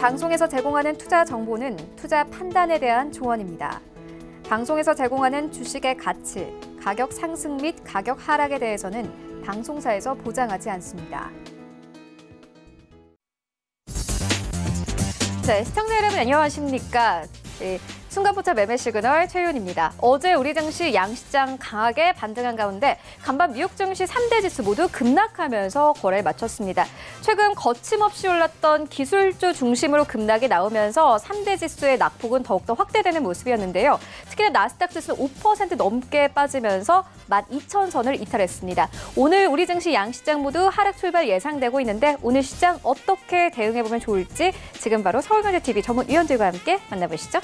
방송에서 제공하는 투자 정보는 투자 판단에 대한 조언입니다. 방송에서 제공하는 주식의 가치, 가격 상승 및 가격 하락에 대해서는 방송사에서 보장하지 않습니다. 네, 시청자 여러분 안녕하십니까? 순간포착 매매 시그널 최윤입니다. 어제 우리 증시 양시장 강하게 반등한 가운데 간밤 미국 증시 3대 지수 모두 급락하면서 거래를 마쳤습니다. 최근 거침없이 올랐던 기술주 중심으로 급락이 나오면서 3대 지수의 낙폭은 더욱더 확대되는 모습이었는데요. 특히나 나스닥 지수 5% 넘게 빠지면서 12,000선을 이탈했습니다. 오늘 우리 증시 양시장 모두 하락 출발 예상되고 있는데 오늘 시장 어떻게 대응해보면 좋을지 지금 바로 서울경제TV 전문 위원들과 함께 만나보시죠.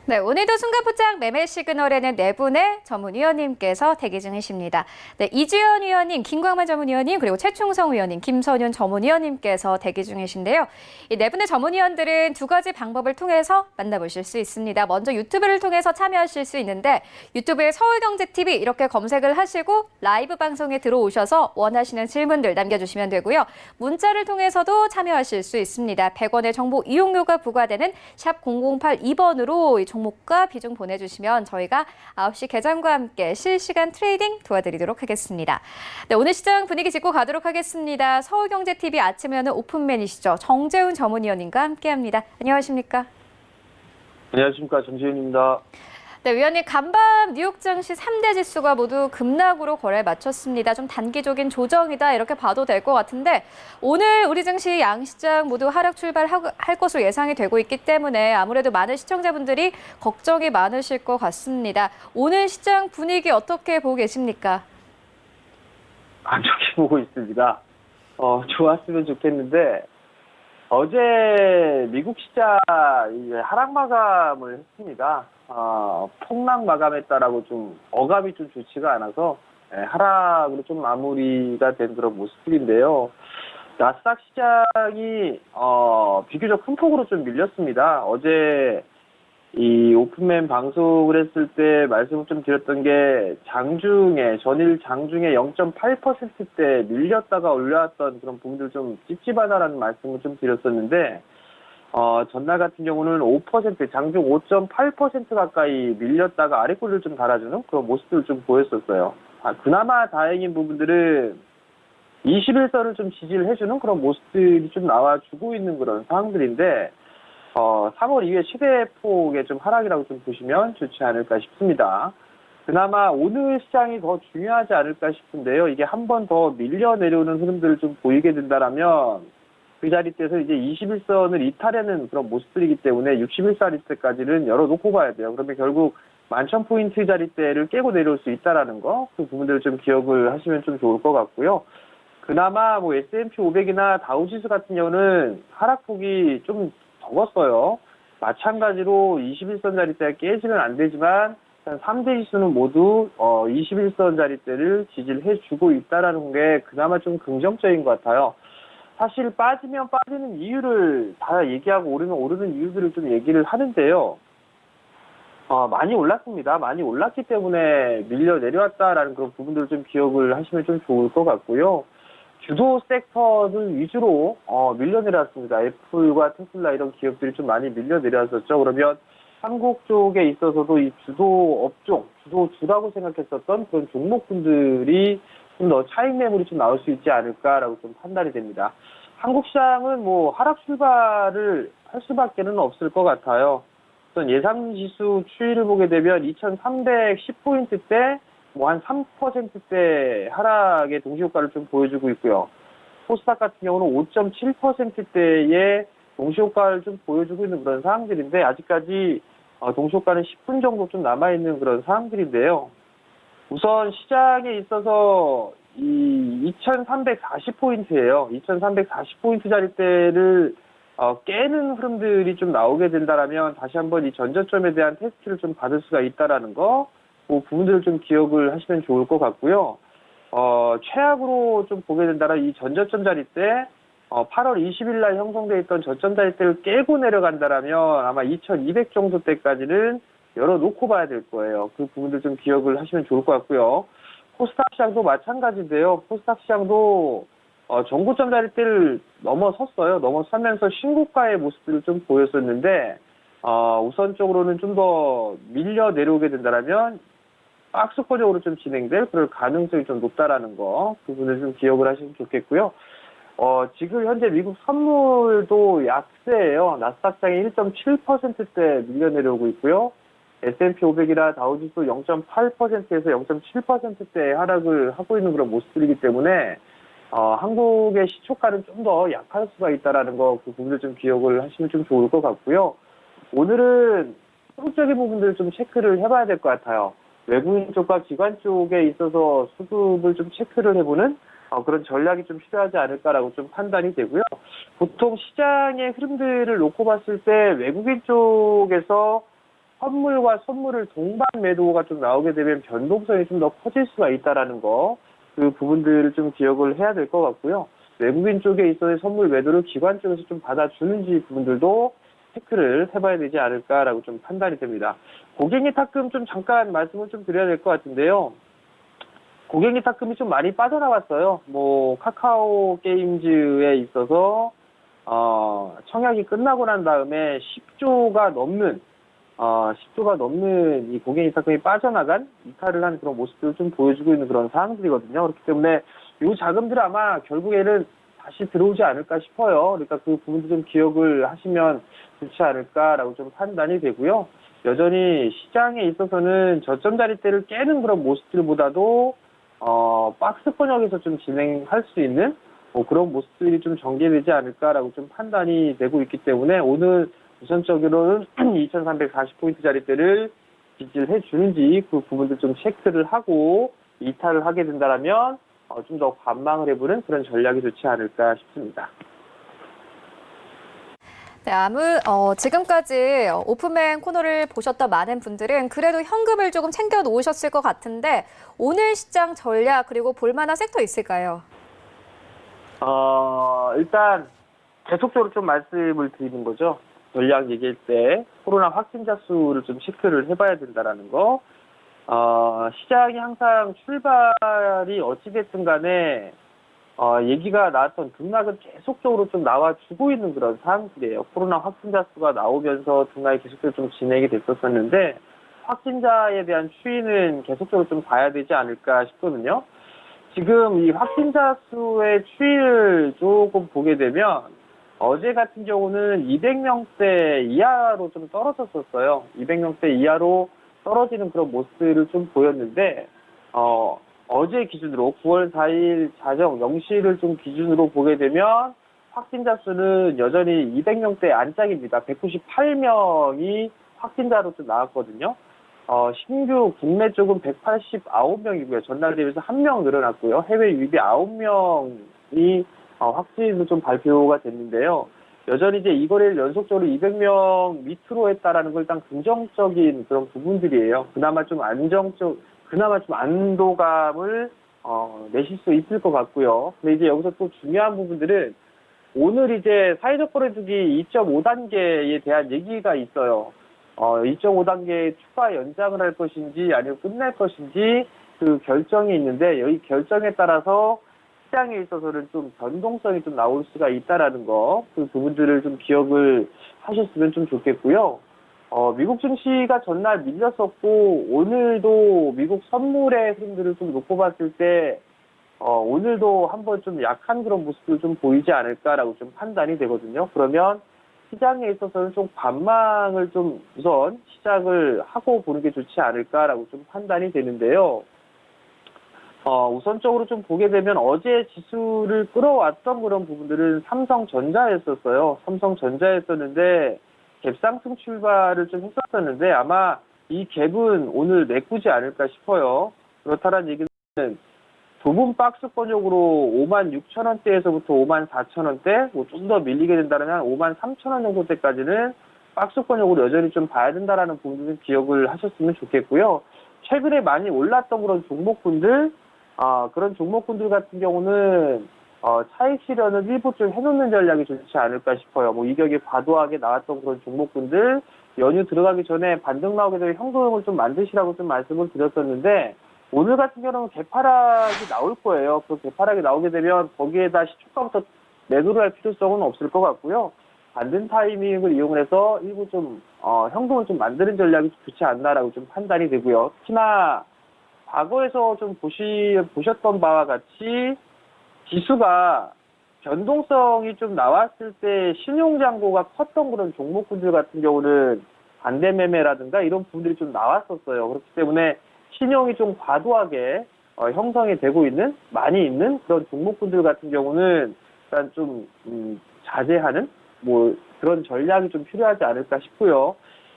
네, 오늘도 순간포착 매매 시그널에는 네 분의 전문위원님께서 대기 중이십니다. 네, 이주연 위원님, 김광만 전문위원님, 그리고 최충성 위원님, 김선윤 전문위원님께서 대기 중이신데요. 이 네 분의 전문위원들은 두 가지 방법을 통해서 만나보실 수 있습니다. 먼저 유튜브를 통해서 참여하실 수 있는데 유튜브에 서울경제TV 이렇게 검색을 하시고 라이브 방송에 들어오셔서 원하시는 질문들 남겨주시면 되고요. 문자를 통해서도 참여하실 수 있습니다. 100원의 정보 이용료가 부과되는 샵 0082번으로 종목과 비중 보내주시면 저희가 9시 개장과 함께 실시간 트레이딩 도와드리도록 하겠습니다. 네, 오늘 시장 분위기 짚고 가도록 하겠습니다. 서울경제TV 아침에 여는 오픈맨이시죠. 정재훈 전문위원님과 함께합니다. 안녕하십니까? 안녕하십니까. 정재훈입니다. 네, 위원님, 간밤 뉴욕 증시 3대 지수가 모두 급락으로 거래를 마쳤습니다. 좀 단기적인 조정이다 이렇게 봐도 될 것 같은데 오늘 우리 증시 양시장 모두 하락 출발할 것으로 예상이 되고 있기 때문에 아무래도 많은 시청자분들이 걱정이 많으실 것 같습니다. 오늘 시장 분위기 어떻게 보고 계십니까? 안 좋게 보고 있습니다. 좋았으면 좋겠는데 어제 미국 시장 하락 마감을 했습니다. 폭락 마감했다라고 좀 어감이 좀 좋지가 않아서 하락으로 좀 마무리가 된 그런 모습들인데요. 나스닥 시장이 비교적 큰 폭으로 좀 밀렸습니다. 어제 이 오픈맨 방송을 했을 때 말씀을 좀 드렸던 게 전일 장중에 0.8%대 밀렸다가 올라왔던 그런 부분들 좀 찝찝하다라는 말씀을 좀 드렸었는데 전날 같은 경우는 5%, 장중 5.8% 가까이 밀렸다가 아래 꼴을 좀 달아주는 그런 모습들을 좀 보였었어요. 그나마 다행인 부분들은 21선을 좀 지지를 해주는 그런 모습들이 좀 나와주고 있는 그런 상황들인데 3월 이후에 최대폭의 좀 하락이라고 좀 보시면 좋지 않을까 싶습니다. 그나마 오늘 시장이 더 중요하지 않을까 싶은데요. 이게 한 번 더 밀려 내려오는 흐름들을 좀 보이게 된다라면 그 자리대에서 이제 21선을 이탈하는 그런 모습들이기 때문에 61자리대까지는 열어놓고 봐야 돼요. 그러면 결국 11,000포인트 자리대를 깨고 내려올 수 있다라는 거, 그 부분들을 좀 기억을 하시면 좀 좋을 것 같고요. 그나마 뭐 S&P 500이나 다우지수 같은 경우는 하락폭이 좀 적었어요. 마찬가지로 21선 자리대가 깨지면 안 되지만 3대 지수는 모두 21선 자리대를 지지를 해주고 있다라는 게 그나마 좀 긍정적인 것 같아요. 사실 빠지면 빠지는 이유를 다 얘기하고 오르면 오르는 이유들을 좀 얘기를 하는데요. 많이 올랐습니다. 많이 올랐기 때문에 밀려 내려왔다라는 그런 부분들을 좀 기억을 하시면 좀 좋을 것 같고요. 주도 섹터들 위주로 밀려 내려왔습니다. 애플과 테슬라 이런 기업들이 좀 많이 밀려 내려왔었죠. 그러면 한국 쪽에 있어서도 이 주도 업종, 주도주라고 생각했었던 그런 종목군들이 좀 더 차익 매물이 좀 나올 수 있지 않을까라고 좀 판단이 됩니다. 한국 시장은 뭐 하락 출발을 할 수밖에는 없을 것 같아요. 우선 예상 지수 추이를 보게 되면 2,310포인트대 뭐 한 3%대 하락의 동시효과를 좀 보여주고 있고요. 코스닥 같은 경우는 5.7%대의 동시효과를 좀 보여주고 있는 그런 상황들인데 아직까지 동시효과는 10분 정도 좀 남아있는 그런 상황들인데요. 우선 시장에 있어서 이 2340포인트예요. 2340포인트짜리대를 깨는 흐름들이 좀 나오게 된다라면 다시 한번 이 전저점에 대한 테스트를 좀 받을 수가 있다라는 거, 그 부분들을 좀 기억을 하시면 좋을 것 같고요. 최악으로 좀 보게 된다면 이 전저점 자리대, 8월 20일 날 형성돼 있던 저점 자리대를 깨고 내려간다라면 아마 2200 정도 때까지는 열어놓고 봐야 될 거예요. 그 부분들 좀 기억을 하시면 좋을 것 같고요. 코스닥 시장도 마찬가지인데요. 코스닥 시장도 정고점 자리대를 넘어섰어요. 넘어서면서 신고가의 모습들을 좀 보였었는데 우선적으로는 좀 더 밀려 내려오게 된다면 박스권적으로 좀 진행될 그럴 가능성이 좀 높다라는 거, 그 부분을 좀 기억을 하시면 좋겠고요. 지금 현재 미국 선물도 약세예요. 나스닥장이 1.7%대 밀려 내려오고 있고요. S&P 500이나 다우지수 0.8%에서 0.7%대 하락을 하고 있는 그런 모습들이기 때문에 한국의 시초가는 좀 더 약할 수가 있다라는 거, 그 부분을 좀 기억을 하시면 좀 좋을 것 같고요. 오늘은 수급적인 부분들을 좀 체크를 해봐야 될 것 같아요. 외국인 쪽과 기관 쪽에 있어서 수급을 좀 체크를 해보는 그런 전략이 좀 필요하지 않을까라고 좀 판단이 되고요. 보통 시장의 흐름들을 놓고 봤을 때 외국인 쪽에서 선물과 선물을 동반 매도가 좀 나오게 되면 변동성이 좀 더 커질 수가 있다라는 거, 그 부분들을 좀 기억을 해야 될 것 같고요. 외국인 쪽에 있어서의 선물 매도를 기관 쪽에서 좀 받아주는지 부분들도 체크를 해봐야 되지 않을까라고 좀 판단이 됩니다. 고객이 탁금 좀 잠깐 말씀을 좀 드려야 될 것 같은데요. 고객이 탁금이 좀 많이 빠져나왔어요. 카카오 게임즈에 있어서 청약이 끝나고 난 다음에 10조가 넘는 이 고객 이탁금이 빠져나간 이탈을 한 그런 모습들을 좀 보여주고 있는 그런 상황들이거든요. 그렇기 때문에 이 자금들 아마 결국에는 다시 들어오지 않을까 싶어요. 그러니까 그 부분도 좀 기억을 하시면 좋지 않을까라고 좀 판단이 되고요. 여전히 시장에 있어서는 저점 자리대를 깨는 그런 모습들보다도 박스권역에서 좀 진행할 수 있는 그런 모습들이 좀 전개되지 않을까라고 좀 판단이 되고 있기 때문에 오늘 우선적으로는 2340포인트 자리대를 지지해 주는지 그 부분들 좀 체크를 하고 이탈을 하게 된다면 좀 더 관망을 해보는 그런 전략이 좋지 않을까 싶습니다. 네, 지금까지 오픈맨 코너를 보셨던 많은 분들은 그래도 현금을 조금 챙겨 놓으셨을 것 같은데 오늘 시장 전략 그리고 볼만한 섹터 있을까요? 일단 계속적으로 좀 말씀을 드리는 거죠. 전략 얘기할 때 코로나 확진자 수를 좀 체크를 해봐야 된다라는 거. 시장이 항상 출발이 어찌됐든 간에 얘기가 나왔던 등락은 계속적으로 좀 나와주고 있는 그런 상황들이에요. 코로나 확진자 수가 나오면서 등락이 계속적으로 좀 진행이 됐었었는데 확진자에 대한 추이는 계속적으로 좀 봐야 되지 않을까 싶거든요. 지금 이 확진자 수의 추이를 조금 보게 되면 어제 같은 경우는 200명대 이하로 좀 떨어졌었어요. 200명대 이하로 떨어지는 그런 모습들을 좀 보였는데 어제 기준으로 9월 4일 자정 0시를 좀 기준으로 보게 되면 확진자 수는 여전히 200명대 안짝입니다. 198명이 확진자로 좀 나왔거든요. 신규 국내 쪽은 189명이고요. 전날 대비해서 1명 늘어났고요. 해외 유입이 9명이 확진으로 좀 발표가 됐는데요. 여전히 이제 이거를 연속적으로 200명 밑으로 했다라는 걸 일단 긍정적인 그런 부분들이에요. 그나마 좀 안도감을 내실 수 있을 것 같고요. 근데 이제 여기서 또 중요한 부분들은 오늘 이제 사회적 거리두기 2.5단계에 대한 얘기가 있어요. 2.5단계 추가 연장을 할 것인지 아니면 끝낼 것인지 그 결정이 있는데 여기 결정에 따라서 시장에 있어서는 좀 변동성이 좀 나올 수가 있다라는 거, 그 부분들을 좀 기억을 하셨으면 좀 좋겠고요. 미국 증시가 전날 밀렸었고 오늘도 미국 선물의 흐름들을 좀 놓고 봤을 때 오늘도 한번 좀 약한 그런 모습을 좀 보이지 않을까라고 좀 판단이 되거든요. 그러면 시장에 있어서는 좀 관망을 좀 우선 시작을 하고 보는 게 좋지 않을까라고 좀 판단이 되는데요. 우선적으로 좀 보게 되면 어제 지수를 끌어왔던 그런 부분들은 삼성전자였었어요. 삼성전자였었는데 갭상승 출발을 좀 했었었는데 아마 이 갭은 오늘 메꾸지 않을까 싶어요. 그렇다는 얘기는 좁은 박스권역으로 56,000원대에서부터 54,000원대, 뭐 좀 더 밀리게 된다면 53,000원 정도대까지는 박스권역으로 여전히 좀 봐야 된다라는 부분을 기억을 하셨으면 좋겠고요. 최근에 많이 올랐던 그런 종목군들, 그런 종목군들 같은 경우는 차익 실현을 일부 좀 해놓는 전략이 좋지 않을까 싶어요. 뭐 이격이 과도하게 나왔던 그런 종목군들, 연휴 들어가기 전에 반등 나오게 되면 형도형을 좀 만드시라고 좀 말씀을 드렸었는데, 오늘 같은 경우는 개파락이 나올 거예요. 그 개파락이 나오게 되면 거기에다 시초가부터 매도를 할 필요성은 없을 것 같고요. 반등 타이밍을 이용해서 일부 좀 형동을 좀 만드는 전략이 좋지 않나라고 좀 판단이 되고요. 특히나 과거에서 좀 보셨던 바와 같이 지수가 변동성이 좀 나왔을 때 신용잔고가 컸던 그런 종목군들 같은 경우는 반대매매라든가 이런 부분들이 좀 나왔었어요. 그렇기 때문에 신용이 좀 과도하게 형성이 되고 있는, 많이 있는 그런 종목군들 같은 경우는 일단 좀 자제하는 뭐 그런 전략이 좀 필요하지 않을까 싶고요.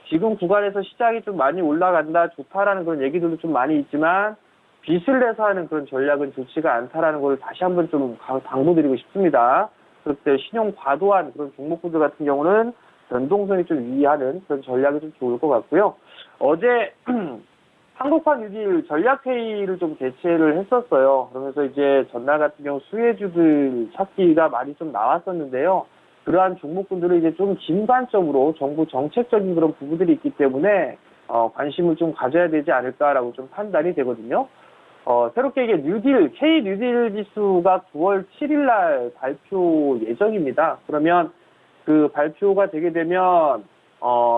지금 구간에서 시장이 좀 많이 올라간다, 좋다라는 그런 얘기들도 좀 많이 있지만 빚을 내서 하는 그런 전략은 좋지가 않다라는 걸 다시 한번 좀 당부드리고 싶습니다. 그렇기 때문에 신용 과도한 그런 종목군들 같은 경우는 변동성이 좀 유의하는 그런 전략이 좀 좋을 것 같고요. 어제 한국판 6일 전략회의를 좀 개최를 했었어요. 그러면서 이제 전날 같은 경우 수혜주들 찾기가 많이 좀 나왔었는데요. 그러한 종목군들을 이제 좀 진관점으로 정부 정책적인 그런 부분들이 있기 때문에 관심을 좀 가져야 되지 않을까라고 좀 판단이 되거든요. 새롭게 이게 K 뉴딜 지수가 9월 7일 날 발표 예정입니다. 그러면 그 발표가 되게 되면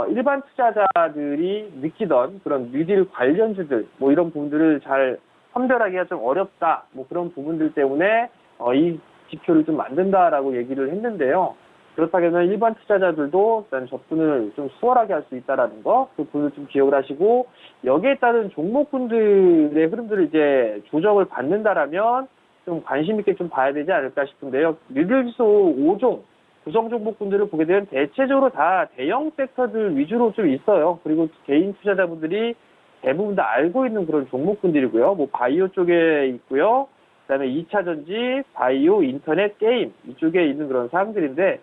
일반 투자자들이 느끼던 그런 뉴딜 관련주들, 뭐 이런 부분들을 잘 선별하기가 좀 어렵다, 뭐 그런 부분들 때문에 이 지표를 좀 만든다라고 얘기를 했는데요. 그렇다면 일반 투자자들도 일단 접근을 좀 수월하게 할 수 있다라는 거, 그 부분을 좀 기억을 하시고, 여기에 따른 종목군들의 흐름들을 이제 조정을 받는다라면 좀 관심 있게 좀 봐야 되지 않을까 싶은데요. 뉴딜 지수 5종 구성 종목군들을 보게 되면 대체적으로 다 대형 섹터들 위주로 좀 있어요. 그리고 개인 투자자분들이 대부분 다 알고 있는 그런 종목군들이고요. 뭐 바이오 쪽에 있고요. 그다음에 2차 전지, 바이오, 인터넷, 게임 이쪽에 있는 그런 사항들인데,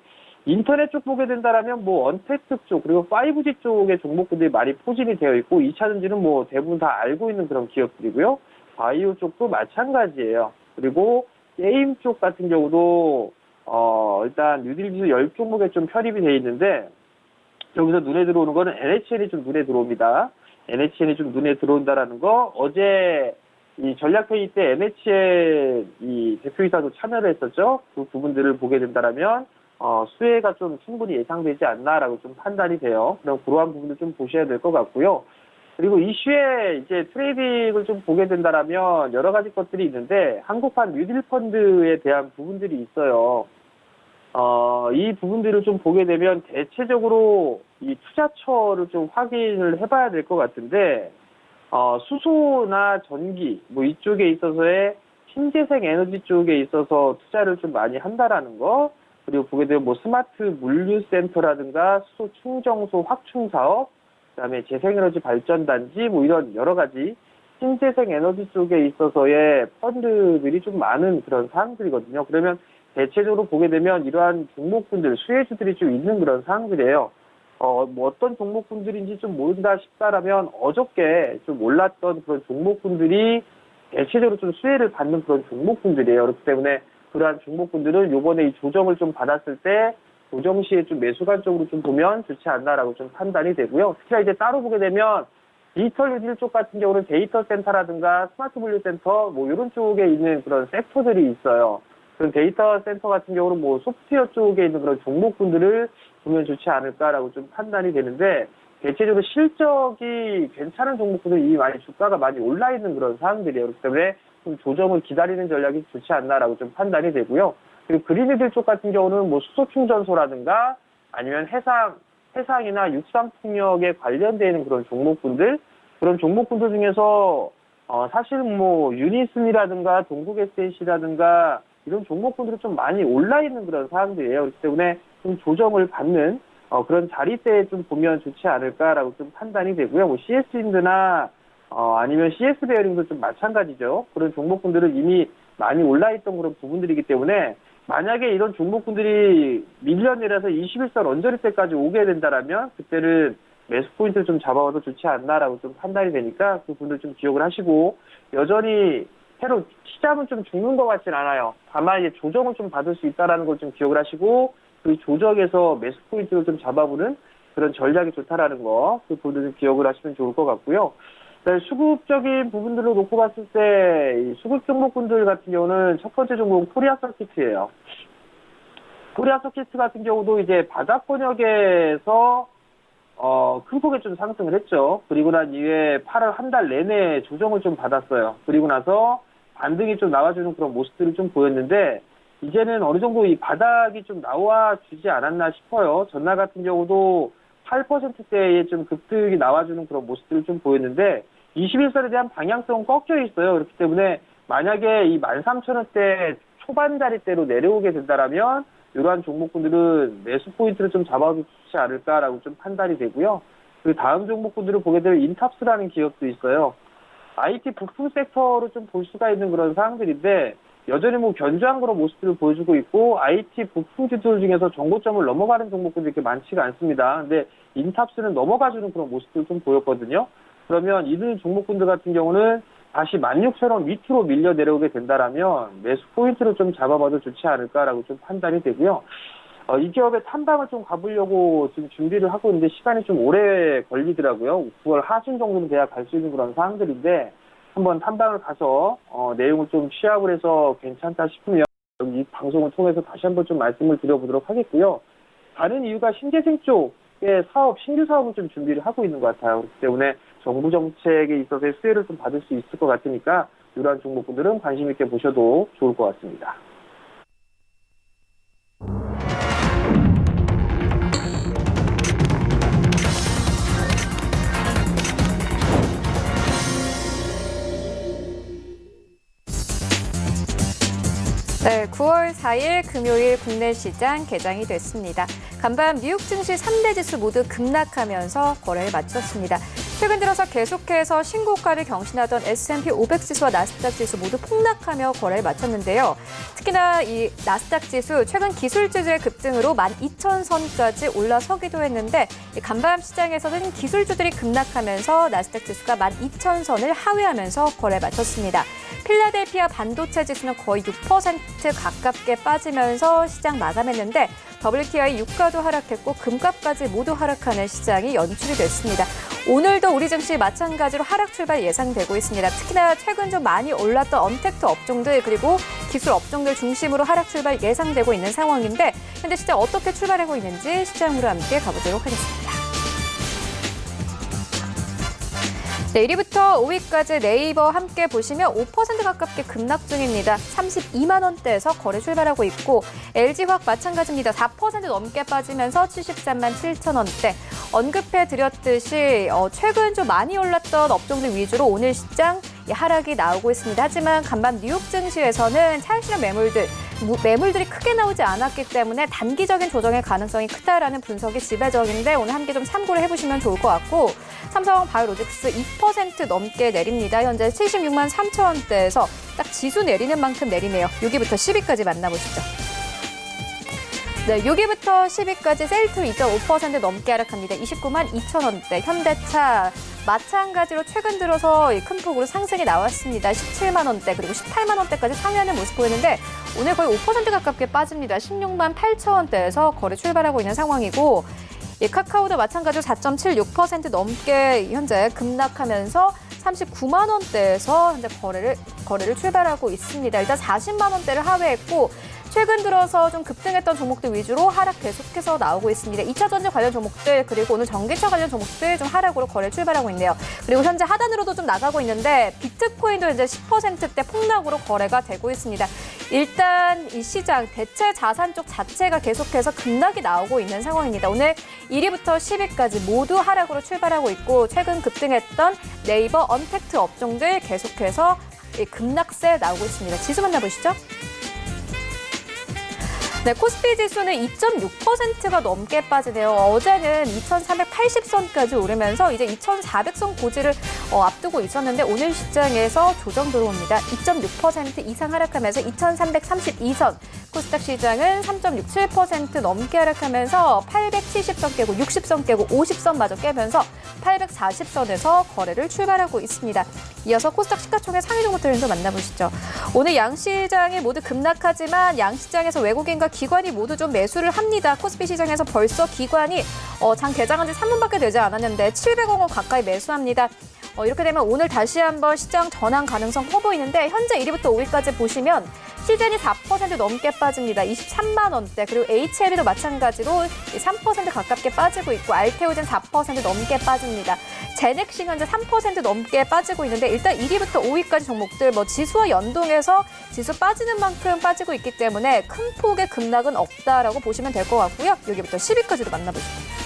인터넷 쪽 보게 된다라면 뭐 언택트 쪽 그리고 5G 쪽의 종목군들이 많이 포진이 되어 있고, 2차 전지는 뭐 대부분 다 알고 있는 그런 기업들이고요. 바이오 쪽도 마찬가지예요. 그리고 게임 쪽 같은 경우도 일단 뉴딜지수 10종목에 좀 편입이 되어 있는데, 여기서 눈에 들어오는 거는 NHN이 좀 눈에 들어옵니다. NHN이 좀 눈에 들어온다라는 거, 어제 이 전략회의 때 NHN 이 대표이사도 참여를 했었죠. 그 부분들을 보게 된다라면 수혜가 좀 충분히 예상되지 않나라고 좀 판단이 돼요. 그럼 그러한 부분을 좀 보셔야 될 것 같고요. 그리고 이슈에 이제 트레이딩을 좀 보게 된다라면 여러 가지 것들이 있는데, 한국판 뉴딜 펀드에 대한 부분들이 있어요. 이 부분들을 좀 보게 되면 대체적으로 이 투자처를 좀 확인을 해봐야 될 것 같은데, 수소나 전기, 뭐 이쪽에 있어서의 신재생 에너지 쪽에 있어서 투자를 좀 많이 한다라는 거, 그리고 보게 되면 뭐 스마트 물류센터라든가 수소 충정소 확충 사업, 그다음에 재생에너지 발전단지, 뭐 이런 여러 가지 신재생 에너지 쪽에 있어서의 펀드들이 좀 많은 그런 사항들이거든요. 그러면 대체적으로 보게 되면 이러한 종목군들, 수혜주들이 좀 있는 그런 사항들이에요. 뭐 어떤 종목군들인지 좀 모른다 싶다라면 어저께 좀 올랐던 그런 종목군들이 대체적으로 좀 수혜를 받는 그런 종목군들이에요. 그렇기 때문에 그러한 종목군들은 요번에 이 조정을 좀 받았을 때 조정 시에 좀 매수관적으로 좀 보면 좋지 않나라고 좀 판단이 되고요. 특히나 이제 따로 보게 되면 디지털 뉴딜 쪽 같은 경우는 데이터 센터라든가 스마트 물류센터 뭐 이런 쪽에 있는 그런 섹터들이 있어요. 그런 데이터 센터 같은 경우는 뭐 소프트웨어 쪽에 있는 그런 종목군들을 보면 좋지 않을까라고 좀 판단이 되는데, 대체적으로 실적이 괜찮은 종목군들은 이미 많이 주가가 많이 올라 있는 그런 상황들이에요. 그렇기 때문에 좀 조정을 기다리는 전략이 좋지 않나라고 좀 판단이 되고요. 그리고 그린이들 쪽 같은 경우는 뭐 수소 충전소라든가 아니면 해상이나 육상풍력에 관련되어 있는 그런 종목군들, 그런 종목군들 중에서 사실 뭐 유니슨이라든가 동국SNC라든가 이런 종목군들이 좀 많이 올라 있는 그런 사항들이에요. 그렇기 때문에 좀 조정을 받는 그런 자리대에 좀 보면 좋지 않을까라고 좀 판단이 되고요. 뭐 CS 인드나 아니면 CS 베어링도 좀 마찬가지죠. 그런 종목군들은 이미 많이 올라있던 그런 부분들이기 때문에 만약에 이런 종목군들이 밀려내려서 21선 언저리 때까지 오게 된다라면 그때는 매수 포인트를 좀 잡아봐도 좋지 않나라고 좀 판단이 되니까 그 분들 좀 기억을 하시고 여전히 새로 시장은 좀 죽는 것 같진 않아요. 다만 이제 조정을 좀 받을 수 있다라는 걸 좀 기억을 하시고 그 조정에서 매수 포인트를 좀 잡아보는 그런 전략이 좋다라는 거 그 부분을 좀 기억을 하시면 좋을 것 같고요. 수급적인 부분들로 놓고 봤을 때 이 수급 종목군들 같은 경우는 첫 번째 종목은 코리아 서킷이에요. 코리아 서킷 같은 경우도 이제 바닥 권역에서 큰 폭에 좀 상승을 했죠. 그리고 난 이후에 8월 한 달 내내 조정을 좀 받았어요. 그리고 나서 반등이 좀 나와주는 그런 모습들을 좀 보였는데 이제는 어느 정도 이 바닥이 좀 나와주지 않았나 싶어요. 전날 같은 경우도 8%대에 좀 급등이 나와주는 그런 모습들을 좀 보였는데 21선에 대한 방향성은 꺾여 있어요. 그렇기 때문에 만약에 이 13,000원대 초반 자리대로 내려오게 된다라면 이러한 종목군들은 매수 포인트를 좀 잡아주지 않을까라고 좀 판단이 되고요. 그 다음 종목군들을 보게 되면 인탑스라는 기업도 있어요. IT 부품 섹터로 좀 볼 수가 있는 그런 사항들인데 여전히 뭐 견조한 그런 모습들을 보여주고 있고 IT 부품 지출 중에서 정고점을 넘어가는 종목군들이 그렇게 많지가 않습니다. 근데 인탑스는 넘어가주는 그런 모습들 좀 보였거든요. 그러면 이런 종목군들 같은 경우는 다시 16,000원 밑으로 밀려 내려오게 된다라면 매수 포인트를 좀 잡아봐도 좋지 않을까라고 좀 판단이 되고요. 이 기업의 탐방을 좀 가보려고 지금 준비를 하고 있는데 시간이 좀 오래 걸리더라고요. 9월 하순 정도는 돼야 갈 수 있는 그런 상황들인데 한번 탐방을 가서 내용을 좀 취합을 해서 괜찮다 싶으면 이 방송을 통해서 다시 한번 좀 말씀을 드려보도록 하겠고요. 다른 이유가 신재생 쪽의 사업, 신규 사업을 좀 준비를 하고 있는 것 같아요. 그렇기 때문에 정부 정책에 있어서의 수혜를 좀 받을 수 있을 것 같으니까 이러한 종목분들은 관심 있게 보셔도 좋을 것 같습니다. 네, 9월 4일 금요일 국내 시장 개장이 됐습니다. 간밤 뉴욕 증시 3대 지수 모두 급락하면서 거래를 마쳤습니다. 최근 들어서 계속해서 신고가를 경신하던 S&P 500 지수와 나스닥 지수 모두 폭락하며 거래를 마쳤는데요. 특히나 이 나스닥 지수 최근 기술주들의 급등으로 12,000선까지 올라서기도 했는데 간밤 시장에서는 기술주들이 급락하면서 나스닥 지수가 12,000선을 하회하면서 거래를 마쳤습니다. 필라델피아 반도체 지수는 거의 6% 가깝게 빠지면서 시장 마감했는데 WTI 유가도 하락했고 금값까지 모두 하락하는 시장이 연출이 됐습니다. 오늘도 우리 증시 마찬가지로 하락 출발 예상되고 있습니다. 특히나 최근 좀 많이 올랐던 언택트 업종들 그리고 기술 업종들 중심으로 하락 출발 예상되고 있는 상황인데 현재 시장 어떻게 출발하고 있는지 시장으로 함께 가보도록 하겠습니다. 네, 1위부터 5위까지 네이버 함께 보시면 5% 가깝게 급락 중입니다. 32만 원대에서 거래 출발하고 있고 LG화학 마찬가지입니다. 4% 넘게 빠지면서 73만 7천 원대. 언급해드렸듯이 최근 좀 많이 올랐던 업종들 위주로 오늘 시장 하락이 나오고 있습니다. 하지만 간밤 뉴욕 증시에서는 차익실현 매물들이 크게 나오지 않았기 때문에 단기적인 조정의 가능성이 크다라는 분석이 지배적인데 오늘 함께 좀 참고를 해보시면 좋을 것 같고 삼성 바이오로직스 2% 넘게 내립니다. 현재 76만 3천 원대에서 딱 지수 내리는 만큼 내리네요. 6위부터 10위까지 만나보시죠. 네, 6위부터 10위까지 셀트 2.5% 넘게 하락합니다. 29만 2천 원대. 현대차 마찬가지로 최근 들어서 큰 폭으로 상승이 나왔습니다. 17만 원대 그리고 18만 원대까지 상회하는 모습 보이는데 오늘 거의 5% 가깝게 빠집니다. 16만 8천 원대에서 거래 출발하고 있는 상황이고 카카오도 마찬가지로 4.76% 넘게 현재 급락하면서 39만 원대에서 현재 거래를 출발하고 있습니다. 일단 40만 원대를 하회했고 최근 들어서 좀 급등했던 종목들 위주로 하락 계속해서 나오고 있습니다. 2차 전지 관련 종목들 그리고 오늘 전기차 관련 종목들 좀 하락으로 거래 출발하고 있네요. 그리고 현재 하단으로도 좀 나가고 있는데 비트코인도 이제 10%대 폭락으로 거래가 되고 있습니다. 일단 이 시장 대체 자산 쪽 자체가 계속해서 급락이 나오고 있는 상황입니다. 오늘 1위부터 10위까지 모두 하락으로 출발하고 있고 최근 급등했던 네이버 언택트 업종들 계속해서 급락세 나오고 있습니다. 지수 만나보시죠. 네, 코스피 지수는 2.6%가 넘게 빠지네요. 어제는 2,380선까지 오르면서 이제 2,400선 고지를 앞두고 있었는데 오늘 시장에서 조정 들어옵니다. 2.6% 이상 하락하면서 2,332선. 코스닥 시장은 3.67% 넘게 하락하면서 870선 깨고 60선 깨고 50선마저 깨면서 840선에서 거래를 출발하고 있습니다. 이어서 코스닥 시가총액 상위 종목 트렌드 만나보시죠. 오늘 양시장이 모두 급락하지만 양시장에서 외국인과 기관이 모두 좀 매수를 합니다. 코스피 시장에서 벌써 기관이 장 개장한 지 3분밖에 되지 않았는데 700억 원 가까이 매수합니다. 이렇게 되면 오늘 다시 한번 시장 전환 가능성 커 보이는데 현재 1위부터 5위까지 보시면 시즌이 4% 넘게 빠집니다. 23만 원대. 그리고 HLB도 마찬가지로 3% 가깝게 빠지고 있고 알테오젠 4% 넘게 빠집니다. 제넥시 현재 3% 넘게 빠지고 있는데 일단 1위부터 5위까지 종목들 지수와 연동해서 지수 빠지는 만큼 빠지고 있기 때문에 큰 폭의 급락은 없다라고 보시면 될 것 같고요. 여기부터 10위까지도 만나보시죠.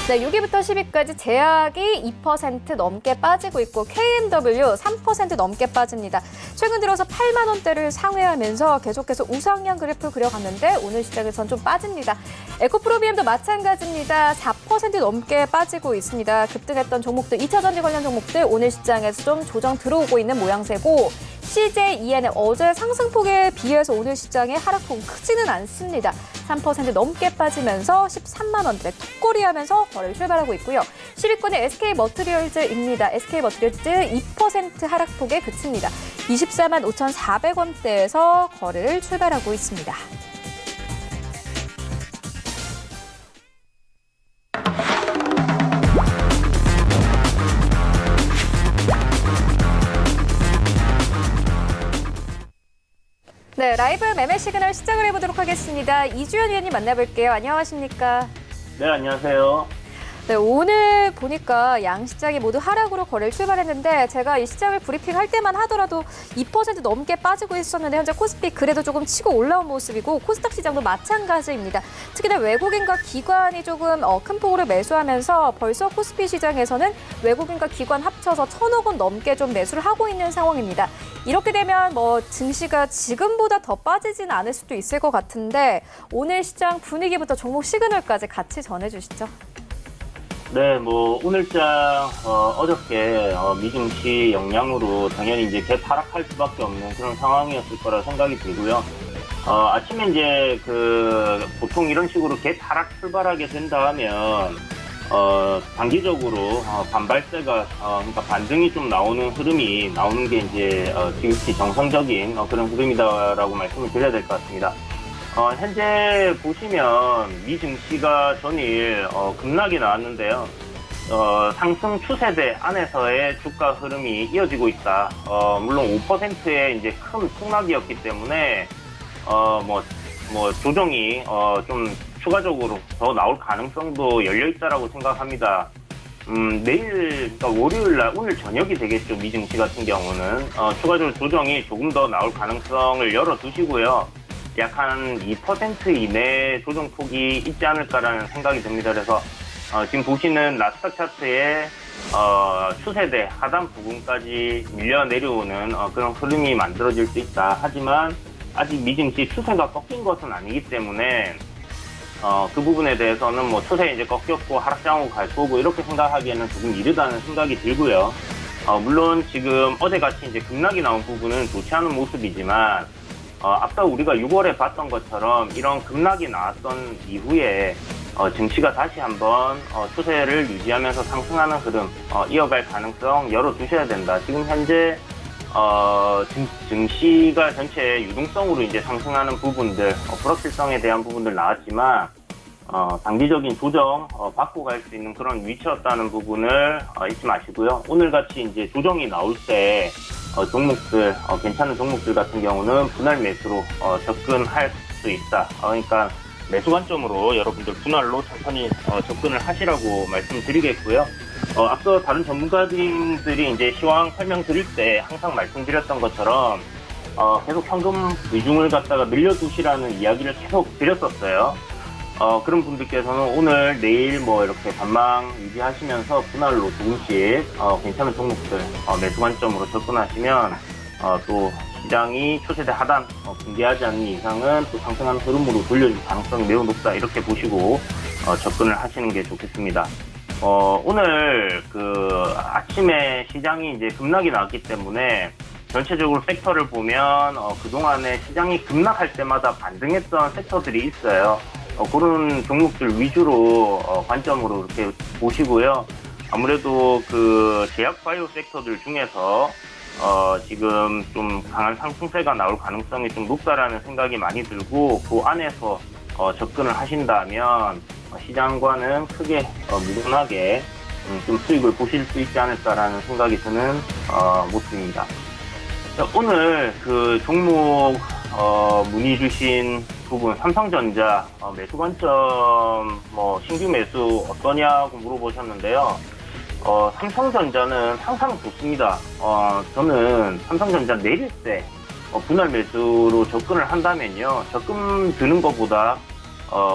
네, 6위부터 10위까지 제약이 2% 넘게 빠지고 있고 KMW 3% 넘게 빠집니다. 최근 들어서 8만 원대를 상회하면서 계속해서 우상향 그래프를 그려갔는데 오늘 시장에선 좀 빠집니다. 에코프로비엠도 마찬가지입니다. 4% 넘게 빠지고 있습니다. 급등했던 종목들, 2차전지 관련 종목들 오늘 시장에서 좀 조정 들어오고 있는 모양새고 CJENM 어제 상승폭에 비해서 오늘 시장의 하락폭은 크지는 않습니다. 3% 넘게 빠지면서 13만 원대 턱걸이하면서 거래를 출발하고 있고요. 10위권은 SK머티리얼즈입니다. SK머티리얼즈 2% 하락폭에 그칩니다. 24만 5,400원대에서 거래를 출발하고 있습니다. 네, 라이브 매매 시그널 시작을 해보도록 하겠습니다. 이주연 위원님 만나볼게요. 안녕하십니까? 네, 안녕하세요. 네, 오늘 보니까 양시장이 모두 하락으로 거래를 출발했는데 제가 이 시장을 브리핑할 때만 하더라도 2% 넘게 빠지고 있었는데 현재 코스피 그래도 조금 치고 올라온 모습이고 코스닥 시장도 마찬가지입니다. 특히나 외국인과 기관이 조금 큰 폭으로 매수하면서 벌써 코스피 시장에서는 외국인과 기관 합쳐서 1,000억 원 넘게 좀 매수를 하고 있는 상황입니다. 이렇게 되면 증시가 지금보다 더 빠지지는 않을 수도 있을 것 같은데 오늘 시장 분위기부터 종목 시그널까지 같이 전해주시죠. 네, 오늘장 어저께 미증시 영향으로 당연히 이제 하락할 수밖에 없는 그런 상황이었을 거라 생각이 들고요. 아침에 이제 보통 이런 식으로 하락 출발하게 된다면 단기적으로 반발세가 그러니까 반등이 좀 나오는 흐름이 나오는 게 이제 지극히 정상적인 그런 흐름이다라고 말씀을 드려야 될 것 같습니다. 현재 보시면 미 증시가 전일 급락이 나왔는데요. 상승 추세대 안에서의 주가 흐름이 이어지고 있다. 물론 5%의 이제 큰 폭락이었기 때문에 조정이 좀 추가적으로 더 나올 가능성도 열려 있다라고 생각합니다. 내일, 그러니까 월요일 날, 오늘 저녁이 되겠죠. 미 증시 같은 경우는 추가적으로 조정이 조금 더 나올 가능성을 열어두시고요. 약 한 2% 이내 조정폭이 있지 않을까라는 생각이 듭니다. 그래서 지금 보시는 나스닥 차트의 추세대 하단 부분까지 밀려 내려오는 그런 흐름이 만들어질 수 있다. 하지만 아직 미증시 추세가 꺾인 것은 아니기 때문에 그 부분에 대해서는 추세 이제 꺾였고 하락장으로 갈 거고 이렇게 생각하기에는 조금 이르다는 생각이 들고요. 물론 지금 어제같이 이제 급락이 나온 부분은 좋지 않은 모습이지만 앞서 우리가 6월에 봤던 것처럼 이런 급락이 나왔던 이후에 증시가 다시 한번 추세를 유지하면서 상승하는 흐름 이어갈 가능성 열어두셔야 된다. 지금 현재 증시가 전체 유동성으로 이제 상승하는 부분들, 불확실성에 대한 부분들 나왔지만 단기적인 조정 받고 갈 수 있는 그런 위치였다는 부분을 잊지 마시고요. 오늘같이 이제 조정이 나올 때 종목들, 괜찮은 종목들 같은 경우는 분할 매수로 접근할 수 있다. 그러니까 매수 관점으로 여러분들 분할로 천천히 접근을 하시라고 말씀드리겠고요. 앞서 다른 전문가님들이 이제 시황 설명드릴 때 항상 말씀드렸던 것처럼 계속 현금 비중을 갖다가 늘려두시라는 이야기를 계속 드렸었어요. 그런 분들께서는 오늘, 내일 이렇게 전망 유지하시면서 분할로 조금씩 괜찮은 종목들 매수 관점으로 접근하시면 또 시장이 초세대 하단 붕괴하지 않는 이상은 또 상승하는 흐름으로 돌려줄 가능성이 매우 높다 이렇게 보시고 접근을 하시는 게 좋겠습니다. 오늘 아침에 시장이 이제 급락이 나왔기 때문에 전체적으로 섹터를 보면 그동안에 시장이 급락할 때마다 반등했던 섹터들이 있어요. 그런 종목들 위주로 관점으로 이렇게 보시고요. 아무래도 제약 바이오 섹터들 중에서 지금 좀 강한 상승세가 나올 가능성이 좀 높다라는 생각이 많이 들고, 그 안에서 접근을 하신다면 시장과는 크게 무관하게 좀 수익을 보실 수 있지 않을까라는 생각이 드는 모습입니다. 오늘 종목 문의 주신 부분, 삼성전자 매수 관점 신규 매수 어떠냐고 물어보셨는데요. 삼성전자는 항상 좋습니다. 저는 삼성전자 내릴 때 분할 매수로 접근을 한다면요, 적금 드는 것보다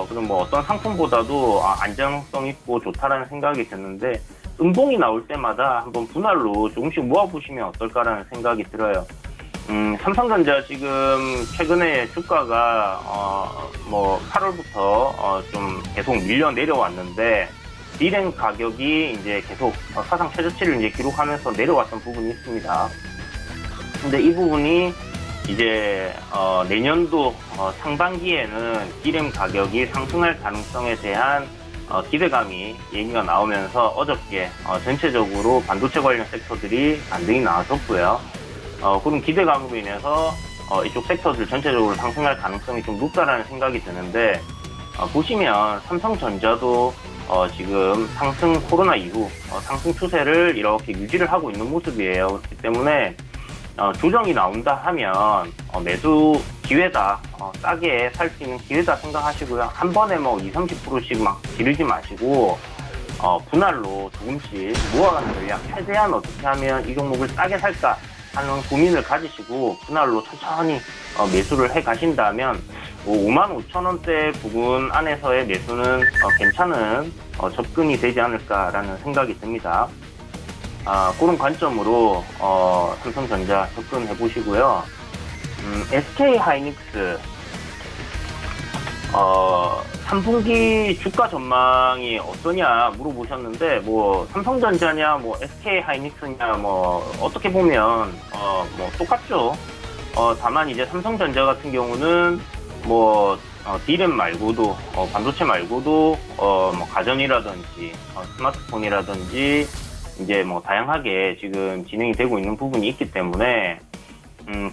그럼 어떤 상품보다도 안정성 있고 좋다라는 생각이 드는데, 음봉이 나올 때마다 한번 분할로 조금씩 모아보시면 어떨까라는 생각이 들어요. 삼성전자 지금 최근에 주가가 8월부터 좀 계속 밀려 내려왔는데, 디램 가격이 이제 계속 사상 최저치를 이제 기록하면서 내려왔던 부분이 있습니다. 근데 이 부분이 이제 내년도 상반기에는 디램 가격이 상승할 가능성에 대한 기대감이 얘기가 나오면서 어저께 전체적으로 반도체 관련 섹터들이 반등이 나왔었고요. 그런 기대감으로 인해서 이쪽 섹터들 전체적으로 상승할 가능성이 좀 높다라는 생각이 드는데, 보시면 삼성전자도 지금 코로나 이후 상승 추세를 이렇게 유지를 하고 있는 모습이에요. 그렇기 때문에 조정이 나온다 하면 매수 기회다, 싸게 살 수 있는 기회다 생각하시고요. 한 번에 20, 30%씩 막 지르지 마시고 분할로 조금씩 모아가는 전략, 최대한 어떻게 하면 이 종목을 싸게 살까 하는 고민을 가지시고 분할로 천천히 매수를 해 가신다면 55,000원대 부분 안에서의 매수는 괜찮은 접근이 되지 않을까라는 생각이 듭니다. 그런 관점으로 삼성전자 접근해 보시고요. SK 하이닉스 3분기 주가 전망이 어떠냐 물어보셨는데, 삼성전자냐 SK 하이닉스냐 어떻게 보면 똑같죠. 다만 이제 삼성전자 같은 경우는 디램 말고도 반도체 말고도 가전이라든지 스마트폰이라든지 이제 다양하게 지금 진행이 되고 있는 부분이 있기 때문에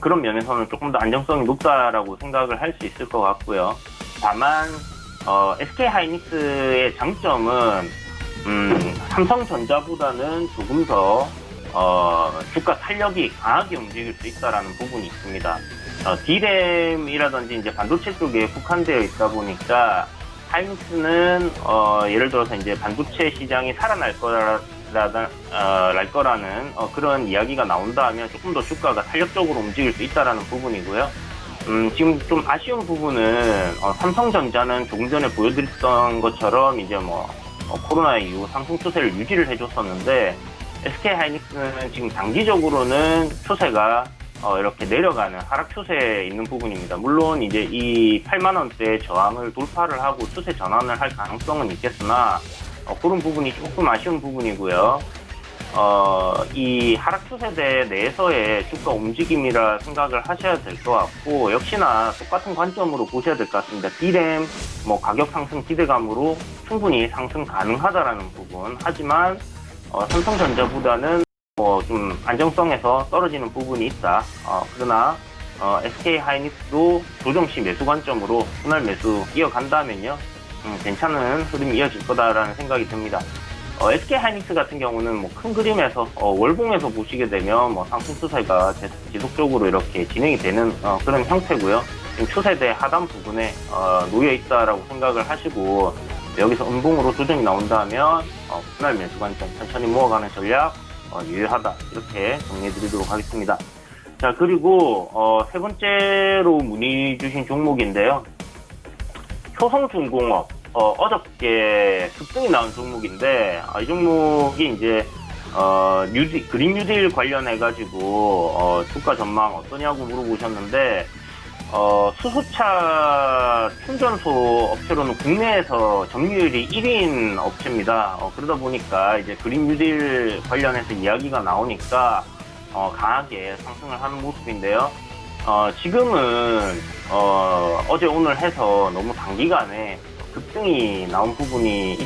그런 면에서는 조금 더 안정성이 높다라고 생각을 할 수 있을 것 같고요. 다만 SK 하이닉스의 장점은 삼성전자보다는 조금 더 주가 탄력이 강하게 움직일 수 있다라는 부분이 있습니다. 디램이라든지 이제 반도체 쪽에 국한되어 있다 보니까 하이닉스는 예를 들어서 이제 반도체 시장이 살아날 거라는 그런 이야기가 나온다 하면 조금 더 주가가 탄력적으로 움직일 수 있다라는 부분이고요. 지금 좀 아쉬운 부분은 삼성전자는 조금 전에 보여드렸던 것처럼 이제 코로나 이후 상승 추세를 유지를 해줬었는데, SK 하이닉스는 지금 장기적으로는 추세가 이렇게 내려가는 하락 추세에 있는 부분입니다. 물론 이제 이 8만원대 저항을 돌파를 하고 추세 전환을 할 가능성은 있겠으나 그런 부분이 조금 아쉬운 부분이고요. 이 하락 추세대 내에서의 주가 움직임이라 생각을 하셔야 될 것 같고, 역시나 똑같은 관점으로 보셔야 될 것 같습니다. 디램 가격 상승 기대감으로 충분히 상승 가능하다라는 부분. 하지만 삼성전자보다는 좀 안정성에서 떨어지는 부분이 있다. 그러나 SK 하이닉스도 조정시 매수 관점으로 분할 매수 이어간다면요, 괜찮은 흐름이 이어질 거다라는 생각이 듭니다. SK 하이닉스 같은 경우는 큰 그림에서 월봉에서 보시게 되면 상승 추세가 지속적으로 이렇게 진행이 되는 그런 형태고요. 지금 추세대 하단 부분에 놓여 있다라고 생각을 하시고, 여기서 음봉으로 조정이 나온다면 분할 매수 관점 천천히 모아가는 전략 유효하다, 이렇게 정리해드리도록 하겠습니다. 자, 그리고 세 번째로 문의 주신 종목인데요. 효성중공업 어저께 급등이 나온 종목인데, 이 종목이 이제 그린 뉴딜 관련해가지고, 주가 전망 어떠냐고 물어보셨는데, 수소차 충전소 업체로는 국내에서 점유율이 1위인 업체입니다. 그러다 보니까 이제 그린 뉴딜 관련해서 이야기가 나오니까, 강하게 상승을 하는 모습인데요. 지금은, 어제 오늘 해서 너무 단기간에 급등이 나온 부분이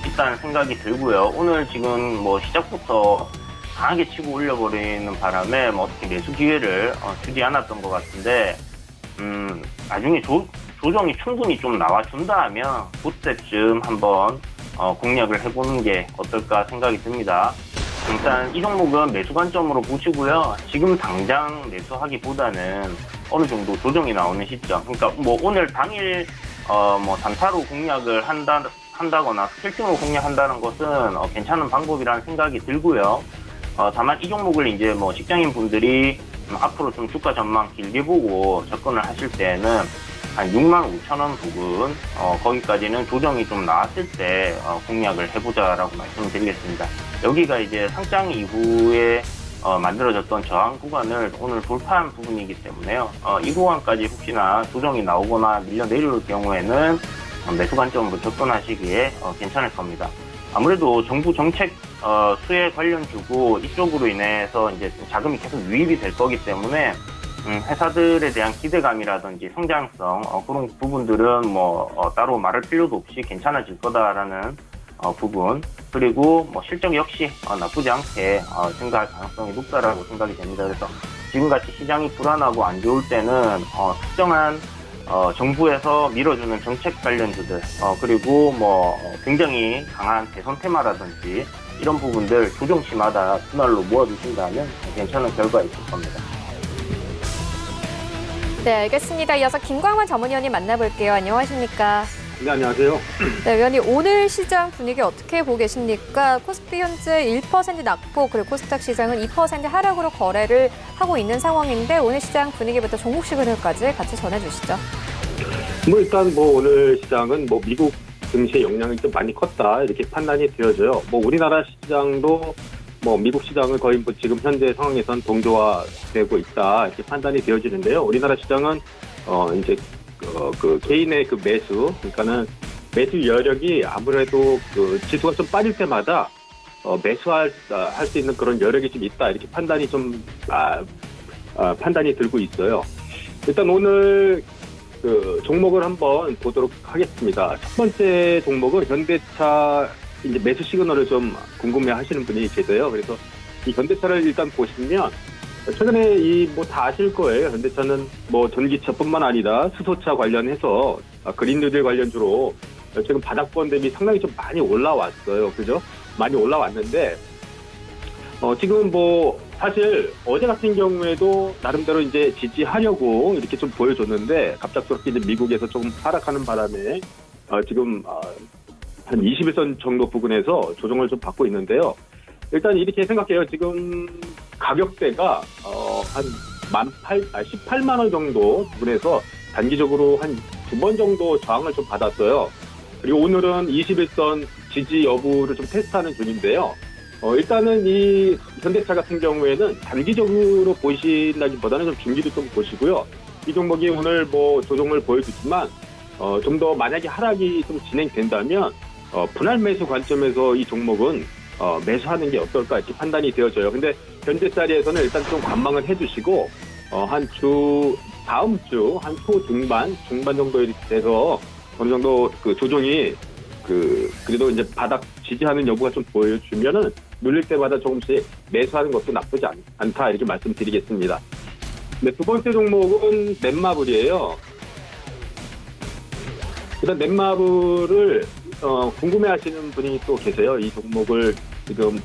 있다는 생각이 들고요. 오늘 지금 뭐 시작부터 강하게 치고 올려버리는 바람에 뭐 어떻게 매수 기회를 주지 않았던 것 같은데, 나중에 조정이 충분히 좀 나와준다 하면 그때쯤 한번 공략을 해보는 게 어떨까 생각이 듭니다. 일단 이 종목은 매수 관점으로 보시고요. 지금 당장 매수하기보다는 어느 정도 조정이 나오는 시점. 그러니까 뭐 오늘 당일 뭐 단타로 공략을 한다거나 스킬팅으로 공략한다는 것은 괜찮은 방법이라는 생각이 들고요. 다만 이 종목을 이제 뭐 직장인 분들이 앞으로 좀 주가 전망 길게 보고 접근을 하실 때는 한 65,000원 부근 거기까지는 조정이 좀 나왔을 때 공략을 해보자라고 말씀을 드리겠습니다. 여기가 이제 상장 이후에 만들어졌던 저항 구간을 오늘 돌파한 부분이기 때문에요. 이 구간까지 혹시나 조정이 나오거나 밀려 내려올 경우에는 매수 관점으로 접근하시기에 괜찮을 겁니다. 아무래도 정부 정책 수혜 관련주고 이쪽으로 인해서 이제 자금이 계속 유입이 될 거기 때문에 회사들에 대한 기대감이라든지 성장성 그런 부분들은 뭐 따로 말할 필요도 없이 괜찮아질 거다라는 부분, 그리고 뭐 실적 역시 나쁘지 않게 증가할 가능성이 높다라고 생각이 됩니다. 그래서 지금같이 시장이 불안하고 안 좋을 때는 특정한 정부에서 밀어주는 정책 관련주들, 그리고 뭐 굉장히 강한 대선 테마라든지 이런 부분들 조정치마다 분할로 모아두신다면 괜찮은 결과 있을 겁니다. 네, 알겠습니다. 이어서 김광만 전문위원님 만나볼게요. 안녕하십니까? 네, 안녕하세요. 네, 위원님 오늘 시장 분위기 어떻게 보고 계십니까? 코스피 현재 1% 낙폭, 그리고 코스닥 시장은 2% 하락으로 거래를 하고 있는 상황인데 오늘 시장 분위기부터 종목 시그널까지 같이 전해주시죠. 뭐 일단 뭐 오늘 시장은 뭐 미국 증시의 영향이 좀 많이 컸다 이렇게 판단이 되어져요. 뭐 우리나라 시장도 뭐 미국 시장은 거의 뭐 지금 현재 상황에선 동조화되고 있다 이렇게 판단이 되어지는데요. 우리나라 시장은 이제 그 개인의 그 매수, 그러니까는 매수 여력이 아무래도 그 지수가 좀 빠질 때마다 매수할 수 있는 그런 여력이 좀 있다 이렇게 판단이 좀 판단이 들고 있어요. 일단 오늘 그 종목을 한번 보도록 하겠습니다. 첫 번째 종목은 현대차 이제 매수 시그널을 좀 궁금해하시는 분이 계세요. 그래서 이 현대차를 일단 보시면 최근에 이 뭐 다 아실 거예요. 현대차는 뭐 전기차뿐만 아니라 수소차 관련해서 그린 뉴딜 관련주로 지금 바닥권 대비 상당히 좀 많이 올라왔어요. 그죠? 많이 올라왔는데 지금 뭐 사실 어제 같은 경우에도 나름대로 이제 지지하려고 이렇게 좀 보여줬는데 갑작스럽게 이제 미국에서 조금 하락하는 바람에 지금 한 21선 정도 부근에서 조정을 좀 받고 있는데요. 일단 이렇게 생각해요. 지금 가격대가 한 18만 원 정도 부분에서 단기적으로 한 2번 정도 저항을 좀 받았어요. 그리고 오늘은 21선 지지 여부를 좀 테스트하는 중인데요. 일단은 이 현대차 같은 경우에는 단기적으로 보신다기보다는 좀 중기도 좀 보시고요. 이 종목이 오늘 뭐 조정을 보여주지만 좀 더 만약에 하락이 좀 진행된다면 분할 매수 관점에서 이 종목은 매수하는 게 어떨까 이렇게 판단이 되어져요. 근데 현재 자리에서는 일단 좀 관망을 해주시고 다음 주 한 중반 정도 이렇게 돼서 어느 정도 그 조정이 그래도 이제 바닥 지지하는 여부가 좀 보여주면은 눌릴 때마다 조금씩 매수하는 것도 나쁘지 않다 이렇게 말씀드리겠습니다. 네, 두 번째 종목은 넷마블이에요. 일단 넷마블을 궁금해하시는 분이 또 계세요. 이 종목을 지금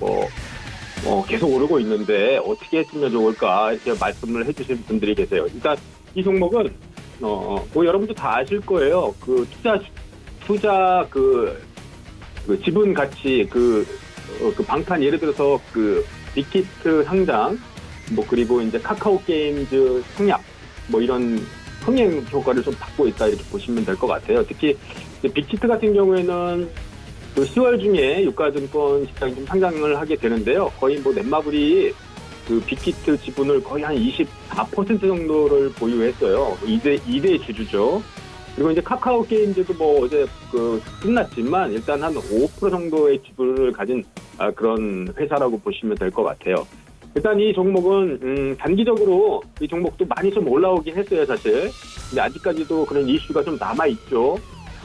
계속 오르고 있는데 어떻게 했으면 좋을까 이렇게 말씀을 해주시는 분들이 계세요. 일단 이 종목은 뭐 여러분도 다 아실 거예요. 그 투자 그 지분 가치 그 방탄 예를 들어서 그 빅히트 상장 뭐 그리고 이제 카카오 게임즈 상약 뭐 이런 흥행 효과를 좀 받고 있다 이렇게 보시면 될 것 같아요. 특히 빅히트 같은 경우에는 그 10월 중에 유가증권 시장이 좀 상장을 하게 되는데요. 거의 뭐 넷마블이 그 빅히트 지분을 거의 한 24% 정도를 보유했어요. 2대 주주죠. 그리고 이제 카카오 게임즈도 뭐 어제 끝났지만 일단 한 5% 정도의 지분을 가진 그런 회사라고 보시면 될 것 같아요. 일단 이 종목은 단기적으로 이 종목도 많이 좀 올라오긴 했어요, 사실. 근데 아직까지도 그런 이슈가 좀 남아있죠.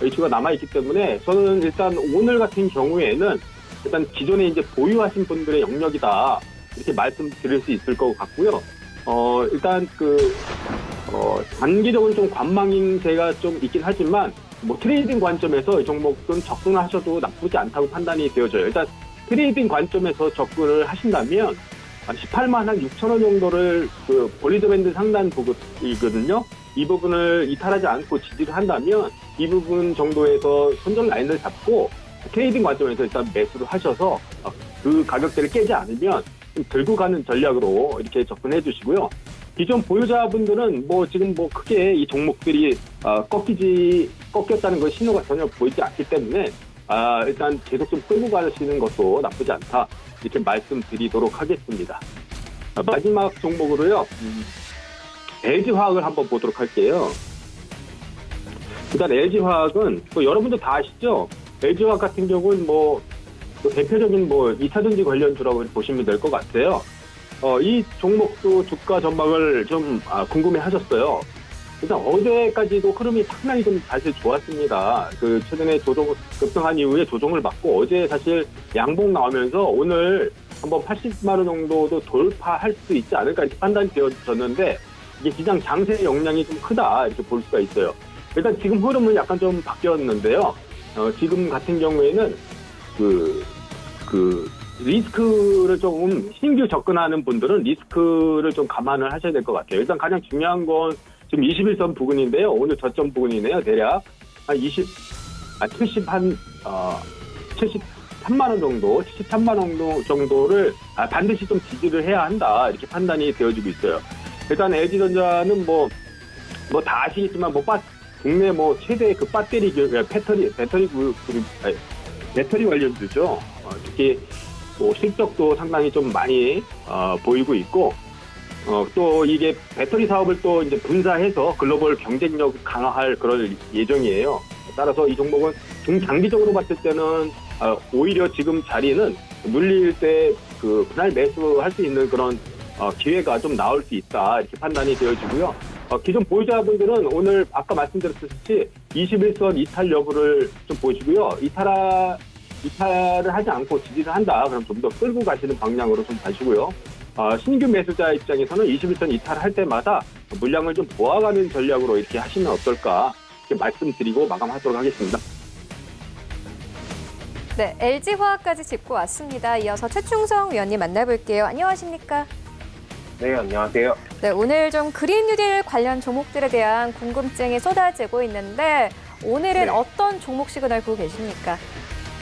이슈가 남아있기 때문에 저는 일단 오늘 같은 경우에는 일단 기존에 이제 보유하신 분들의 영역이다. 이렇게 말씀드릴 수 있을 것 같고요. 일단 단기적으로 좀 관망인세가 좀 있긴 하지만 뭐 트레이딩 관점에서 이 종목은 접근하셔도 나쁘지 않다고 판단이 되어져요. 일단 트레이딩 관점에서 접근을 하신다면 18만 한 6천 원 정도를 그 볼리저 밴드 상단 부분이거든요. 이 부분을 이탈하지 않고 지지를 한다면 이 부분 정도에서 손절 라인을 잡고 트레이딩 관점에서 일단 매수를 하셔서 그 가격대를 깨지 않으면 좀 들고 가는 전략으로 이렇게 접근해 주시고요. 기존 보유자분들은 뭐 지금 뭐 크게 이 종목들이 꺾였다는 그 신호가 전혀 보이지 않기 때문에 일단 계속 좀 끌고 가시는 것도 나쁘지 않다. 이렇게 말씀드리도록 하겠습니다. 마지막 종목으로요. LG화학을 한번 보도록 할게요. 일단 LG화학은 또 여러분도 다 아시죠? LG화학 같은 경우는 뭐 대표적인 뭐 2차전지 관련주라고 보시면 될 것 같아요. 이 종목도 주가 전망을 좀 궁금해 하셨어요. 일단 어제까지도 흐름이 상당히 좀 사실 좋았습니다. 그 최근에 급등한 이후에 조정을 받고 어제 사실 양봉 나오면서 오늘 한번 80만 원 정도도 돌파할 수 있지 않을까 이렇게 판단이 되어졌는데 이게 시장 장세 영향이 좀 크다 이렇게 볼 수가 있어요. 일단 지금 흐름은 약간 좀 바뀌었는데요. 지금 같은 경우에는 리스크를 조금 신규 접근하는 분들은 리스크를 좀 감안을 하셔야 될 것 같아요. 일단 가장 중요한 건 지금 21선 부근인데요. 오늘 저점 부근이네요. 대략 한 73만 원 정도, 73만 원 정도를 반드시 좀 지지를 해야 한다. 이렇게 판단이 되어지고 있어요. 일단 LG전자는 뭐 다 아시겠지만 국내 뭐 최대 그 배터리 관련주죠. 특히 뭐 실적도 상당히 좀 많이 보이고 있고 또 이게 배터리 사업을 또 이제 분사해서 글로벌 경쟁력을 강화할 그런 예정이에요. 따라서 이 종목은 중장기적으로 봤을 때는 오히려 지금 자리는 눌릴 때 분할 매수할 수 있는 그런 기회가 좀 나올 수 있다 이렇게 판단이 되어지고요. 기존 보유자분들은 오늘 아까 말씀드렸듯이 21선 이탈 여부를 좀 보시고요. 이탈을 하지 않고 지지를 한다. 그럼 좀 더 끌고 가시는 방향으로 좀 가시고요. 신규 매수자 입장에서는 21선 이탈할 때마다 물량을 좀 모아가는 전략으로 이렇게 하시면 어떨까 이렇게 말씀드리고 마감하도록 하겠습니다. 네, LG화학까지 짚고 왔습니다. 이어서 최충성 위원님 만나볼게요. 안녕하십니까? 네, 안녕하세요. 네, 오늘 좀 그린 뉴딜 관련 종목들에 대한 궁금증이 쏟아지고 있는데 오늘은 네. 어떤 종목 시그널 보고 계십니까?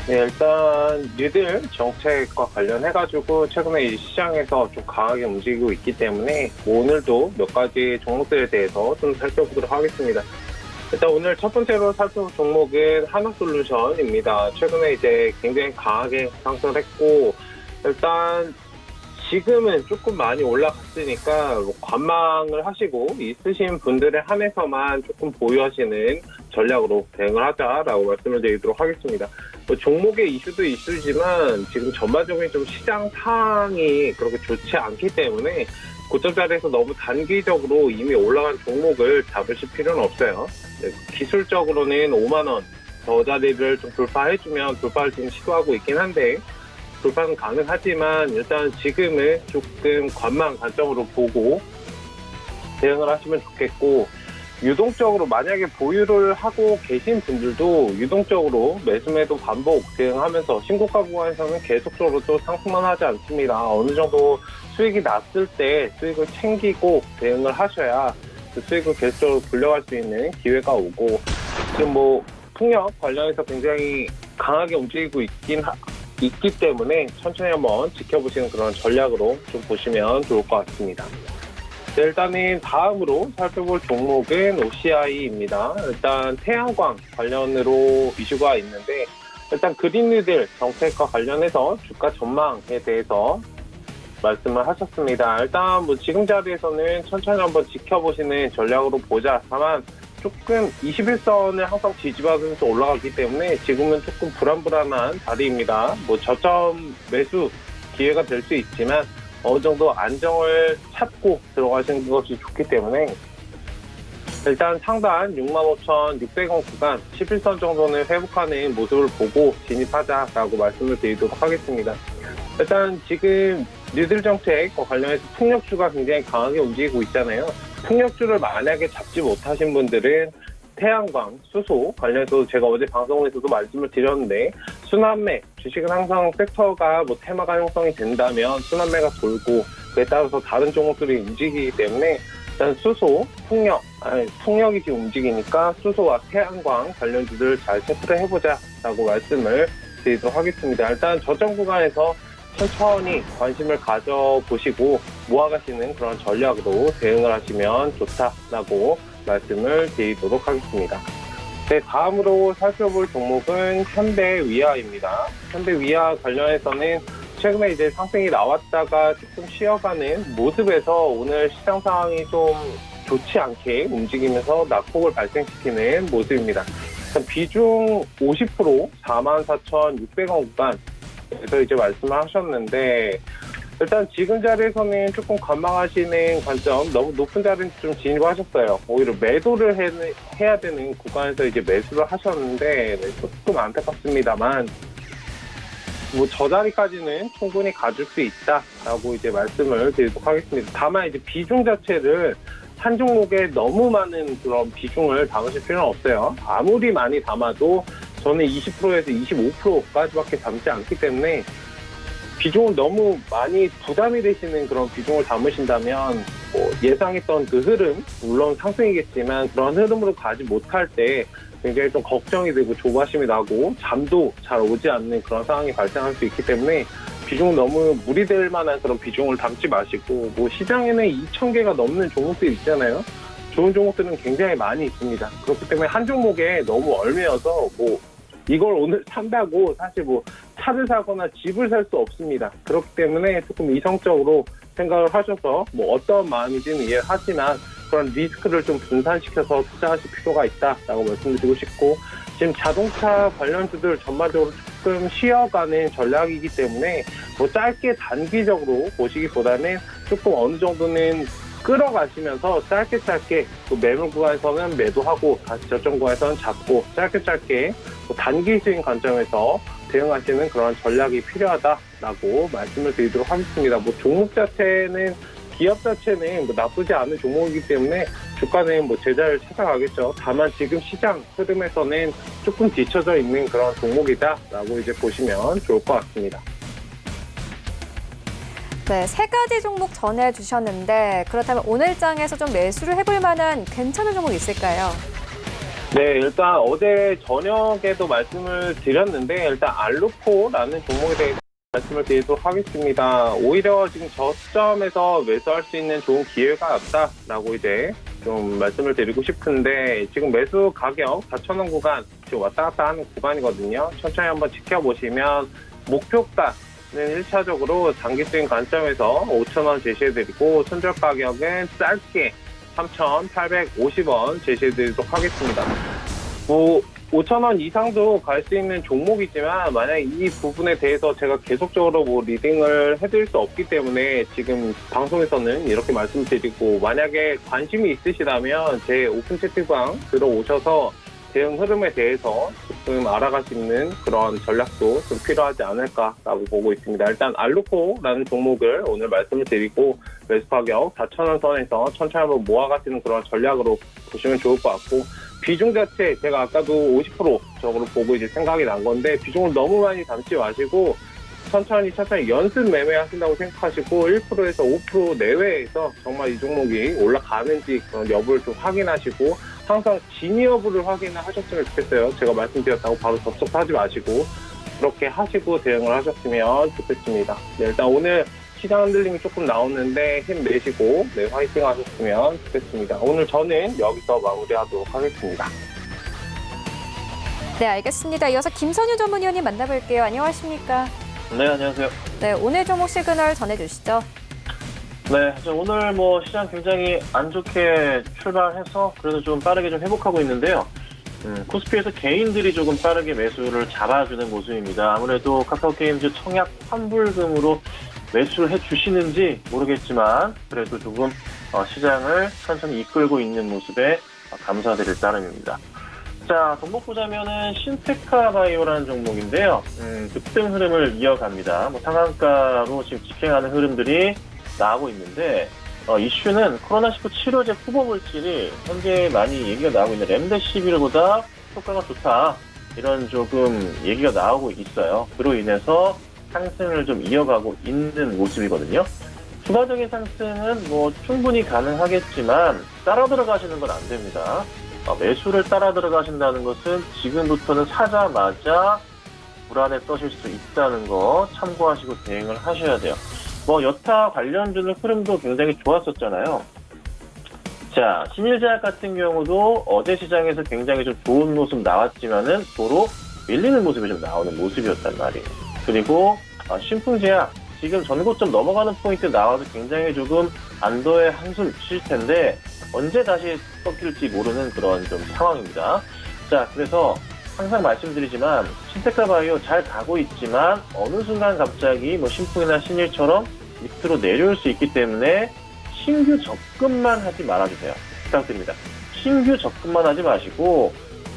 네, 일단 뉴딜 정책과 관련해가지고 최근에 이 시장에서 좀 강하게 움직이고 있기 때문에 오늘도 몇 가지 종목들에 대해서 좀 살펴보도록 하겠습니다. 일단 오늘 첫 번째로 살펴볼 종목은 하나솔루션입니다. 최근에 이제 굉장히 강하게 상승했고 일단 지금은 조금 많이 올라갔으니까 관망을 하시고 있으신 분들에 한해서만 조금 보유하시는 전략으로 대응을 하자라고 말씀을 드리도록 하겠습니다. 종목의 이슈도 이슈지만 지금 전반적인 좀 시장 상황이 그렇게 좋지 않기 때문에 고점 자리에서 너무 단기적으로 이미 올라간 종목을 잡으실 필요는 없어요. 기술적으로는 5만 원 저 자리를 좀 돌파해주면 돌파를 지금 시도하고 있긴 한데 돌파는 가능하지만 일단 지금은 조금 관망 관점으로 보고 대응을 하시면 좋겠고 유동적으로 만약에 보유를 하고 계신 분들도 유동적으로 매수매도 반복 대응하면서 신고가 구간에서는 계속적으로 또 상승만 하지 않습니다. 어느 정도 수익이 났을 때 수익을 챙기고 대응을 하셔야 그 수익을 계속적으로 불려갈 수 있는 기회가 오고 지금 뭐 풍력 관련해서 굉장히 강하게 움직이고 있기 때문에 천천히 한번 지켜보시는 그런 전략으로 좀 보시면 좋을 것 같습니다. 네, 일단은 다음으로 살펴볼 종목은 OCI입니다. 일단 태양광 관련으로 이슈가 있는데 일단 그린뉴딜 정책과 관련해서 주가 전망에 대해서 말씀을 하셨습니다. 일단 뭐 지금 자리에서는 천천히 한번 지켜보시는 전략으로 보자. 다만 조금 21선을 항상 지지받으면서 올라가기 때문에 지금은 조금 불안불안한 자리입니다. 뭐 저점 매수 기회가 될 수 있지만 어느 정도 안정을 찾고 들어가시는 것이 좋기 때문에 일단 상단 65,600원 구간 11선 정도는 회복하는 모습을 보고 진입하자라고 말씀을 드리도록 하겠습니다. 일단 지금 뉴딜 정책과 관련해서 풍력주가 굉장히 강하게 움직이고 있잖아요. 풍력주를 만약에 잡지 못하신 분들은 태양광, 수소 관련해서 제가 어제 방송에서도 말씀을 드렸는데 순환매, 주식은 항상 섹터가 뭐 테마가 형성이 된다면 순환매가 돌고 그에 따라서 다른 종목들이 움직이기 때문에 일단 수소, 풍력이 지금 움직이니까 수소와 태양광 관련주들 잘 체크를 해보자라고 말씀을 드리도록 하겠습니다. 일단 저점 구간에서 천천히 관심을 가져보시고 모아가시는 그런 전략으로 대응을 하시면 좋다라고 말씀을 드리도록 하겠습니다. 네, 다음으로 살펴볼 종목은 현대위아입니다. 현대위아 관련해서는 최근에 이제 상승이 나왔다가 조금 쉬어가는 모습에서 오늘 시장 상황이 좀 좋지 않게 움직이면서 낙폭을 발생시키는 모습입니다. 비중 50% 44,600원 구간에서 이제 말씀을 하셨는데 일단 지금 자리에서는 조금 관망하시는 관점, 너무 높은 자리는 좀 진입하셨어요. 오히려 매도를 해야 되는 구간에서 이제 매수를 하셨는데 조금 안타깝습니다만 뭐 저 자리까지는 충분히 가줄 수 있다라고 이제 말씀을 드리도록 하겠습니다. 다만 이제 비중 자체를 한 종목에 너무 많은 그런 비중을 담으실 필요는 없어요. 아무리 많이 담아도 저는 20%에서 25%까지밖에 담지 않기 때문에 비중을 너무 많이 부담이 되시는 그런 비중을 담으신다면 뭐 예상했던 그 흐름, 물론 상승이겠지만 그런 흐름으로 가지 못할 때 굉장히 좀 걱정이 되고 조바심이 나고 잠도 잘 오지 않는 그런 상황이 발생할 수 있기 때문에 비중은 너무 무리될 만한 그런 비중을 담지 마시고 뭐 시장에는 2,000개가 넘는 종목들이 있잖아요. 좋은 종목들은 굉장히 많이 있습니다. 그렇기 때문에 한 종목에 너무 얽매여서 뭐 이걸 오늘 산다고 사실 뭐 차를 사거나 집을 살 수 없습니다. 그렇기 때문에 조금 이성적으로 생각을 하셔서 뭐 어떤 마음이지는 이해하지만 그런 리스크를 좀 분산시켜서 투자하실 필요가 있다라고 말씀드리고 싶고 지금 자동차 관련주들 전반적으로 조금 쉬어가는 전략이기 때문에 뭐 짧게 단기적으로 보시기보다는 조금 어느 정도는 끌어가시면서 짧게 또 매물 구간에서는 매도하고 다시 저점 구간에서는 잡고 짧게 또 단기 스윙 관점에서 대응하시는 그런 전략이 필요하다라고 말씀을 드리도록 하겠습니다. 뭐 종목 자체는 기업 자체는 뭐 나쁘지 않은 종목이기 때문에 주가는 뭐 제자리를 찾아가겠죠. 다만 지금 시장 흐름에서는 조금 뒤쳐져 있는 그런 종목이다라고 이제 보시면 좋을 것 같습니다. 네, 세 가지 종목 전해주셨는데 그렇다면 오늘 장에서 좀 매수를 해볼 만한 괜찮은 종목 있을까요? 네, 일단 어제 저녁에도 말씀을 드렸는데 일단 알루코라는 종목에 대해서 말씀을 드리도록 하겠습니다. 오히려 지금 저점에서 매수할 수 있는 좋은 기회가 없다라고 이제 좀 말씀을 드리고 싶은데 지금 매수 가격 4,000원 구간 지금 왔다 갔다 하는 구간이거든요. 천천히 한번 지켜보시면 목표가는 1차적으로 장기 스윙 관점에서 5,000원 제시해드리고 손절 가격은 짧게 3,850원 제시해드리도록 하겠습니다. 뭐 5,000원 이상도 갈 수 있는 종목이지만 만약 이 부분에 대해서 제가 계속적으로 뭐 리딩을 해드릴 수 없기 때문에 지금 방송에서는 이렇게 말씀드리고 만약에 관심이 있으시다면 제 오픈 채팅방 들어오셔서 대응 흐름에 대해서 조금 알아가시는 그런 전략도 좀 필요하지 않을까라고 보고 있습니다. 일단 알루코라는 종목을 오늘 말씀을 드리고 매수 가격 4,000원 선에서 천천히 한번 모아가시는 그런 전략으로 보시면 좋을 것 같고 비중 자체 제가 아까도 50%적으로 보고 이제 생각이 난 건데 비중을 너무 많이 담지 마시고 천천히 연습 매매하신다고 생각하시고 1%에서 5% 내외에서 정말 이 종목이 올라가는지 그런 여부를 좀 확인하시고 항상 진위 여부를 확인을 하셨으면 좋겠어요. 제가 말씀드렸다고 바로 접속하지 마시고 그렇게 하시고 대응을 하셨으면 좋겠습니다. 네, 일단 오늘 시장 흔들림이 조금 나오는데 힘내시고 네, 화이팅 하셨으면 좋겠습니다. 오늘 저는 여기서 마무리하도록 하겠습니다. 네, 알겠습니다. 이어서 김선윤 전문위원님 만나볼게요. 안녕하십니까? 네, 안녕하세요. 네, 오늘 종목 시그널 전해주시죠. 네, 오늘 시장 굉장히 안 좋게 출발해서 그래도 좀 빠르게 좀 회복하고 있는데요. 코스피에서 개인들이 조금 빠르게 매수를 잡아주는 모습입니다. 아무래도 카카오게임즈 청약 환불금으로 매수를 해주시는지 모르겠지만 그래도 조금 시장을 천천히 이끌고 있는 모습에 감사드릴 따름입니다. 자, 종목 보자면은 신테카바이오라는 종목인데요. 급등 흐름을 이어갑니다. 상한가로 지금 직행하는 흐름들이 나오고 있는데 이슈는 코로나19 치료제 후보 물질이 현재 많이 얘기가 나오고 있는 렘데시비르보다 효과가 좋다 이런 조금 얘기가 나오고 있어요. 그로 인해서 상승을 좀 이어가고 있는 모습이거든요. 추가적인 상승은 충분히 가능하겠지만 따라 들어가시는 건 안 됩니다. 매수를 따라 들어가신다는 것은 지금부터는 사자마자 불안에 떠실 수 있다는 거 참고하시고 대응을 하셔야 돼요. 여타 관련주는 흐름도 굉장히 좋았었잖아요. 자, 신일제약 같은 경우도 어제 시장에서 굉장히 좀 좋은 모습 나왔지만은 도로 밀리는 모습이 좀 나오는 모습이었단 말이에요. 그리고 신풍제약 지금 전고점 넘어가는 포인트 나와서 굉장히 조금 안도의 한숨 쉴 텐데 언제 다시 꺾일지 모르는 그런 좀 상황입니다. 자, 그래서 항상 말씀드리지만 신테카바이오 잘 가고 있지만 어느 순간 갑자기 신풍이나 신일처럼 밑으로 내려올 수 있기 때문에 신규 접근만 하지 말아주세요. 부탁드립니다. 신규 접근만 하지 마시고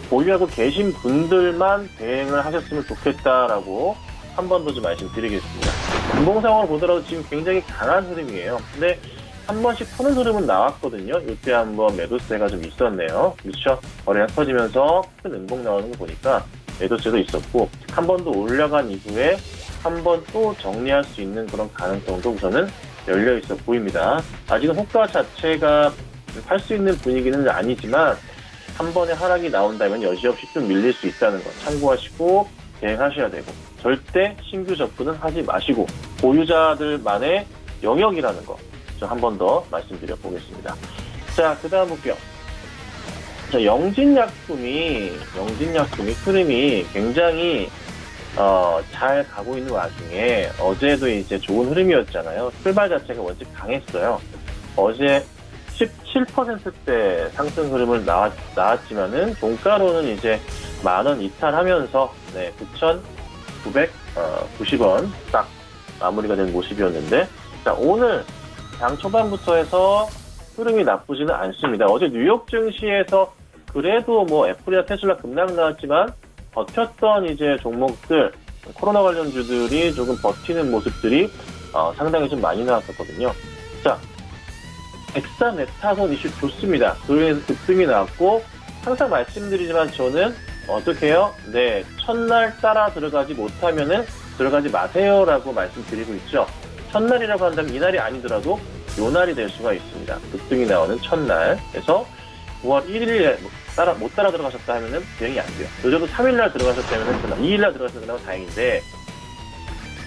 보유하고 계신 분들만 대응을 하셨으면 좋겠다라고 한 번 더 좀 말씀드리겠습니다. 분봉상으로 보더라도 지금 굉장히 강한 흐름이에요. 근데 한 번씩 푸는 흐름은 나왔거든요. 이때 한번 매도세가 좀 있었네요. 그렇죠? 거래가 터지면서 큰 음봉 나오는 거 보니까 매도세도 있었고 한 번 더 올라간 이후에 한 번 또 정리할 수 있는 그런 가능성도 우선은 열려 있어 보입니다. 아직은 호가 자체가 팔 수 있는 분위기는 아니지만 한 번에 하락이 나온다면 여지없이 좀 밀릴 수 있다는 거 참고하시고 대응하셔야 되고 절대 신규 접근은 하지 마시고 보유자들만의 영역이라는 거 한 번 더 말씀드려 보겠습니다. 자, 그 다음 볼게요. 자, 영진약품이 흐름이 굉장히 잘 가고 있는 와중에 어제도 이제 좋은 흐름이었잖아요. 출발 자체가 원체 강했어요. 어제 17%대 상승 흐름을 나왔지만은 종가로는 이제 10,000원 이탈하면서 9,990원 딱 마무리가 된 모습이었는데 자, 오늘 장 초반부터 해서 흐름이 나쁘지는 않습니다. 어제 뉴욕 증시에서 그래도 애플이나 테슬라 급락 나왔지만 버텼던 이제 종목들, 코로나 관련주들이 조금 버티는 모습들이 상당히 좀 많이 나왔었거든요. 자, 엑사메타손 이슈 좋습니다. 그래서 급등이 나왔고 항상 말씀드리지만 저는 어떻게 해요? 네, 첫날 따라 들어가지 못하면은 들어가지 마세요라고 말씀드리고 있죠. 첫날이라고 한다면 이날이 아니더라도 요날이 될 수가 있습니다. 급등이 나오는 첫날. 그래서 9월 1일에 못 따라 들어가셨다 하면은 대응이 안 돼요. 늦어도 3일날 들어가셨다면은 2일날 들어가셨다면 다행인데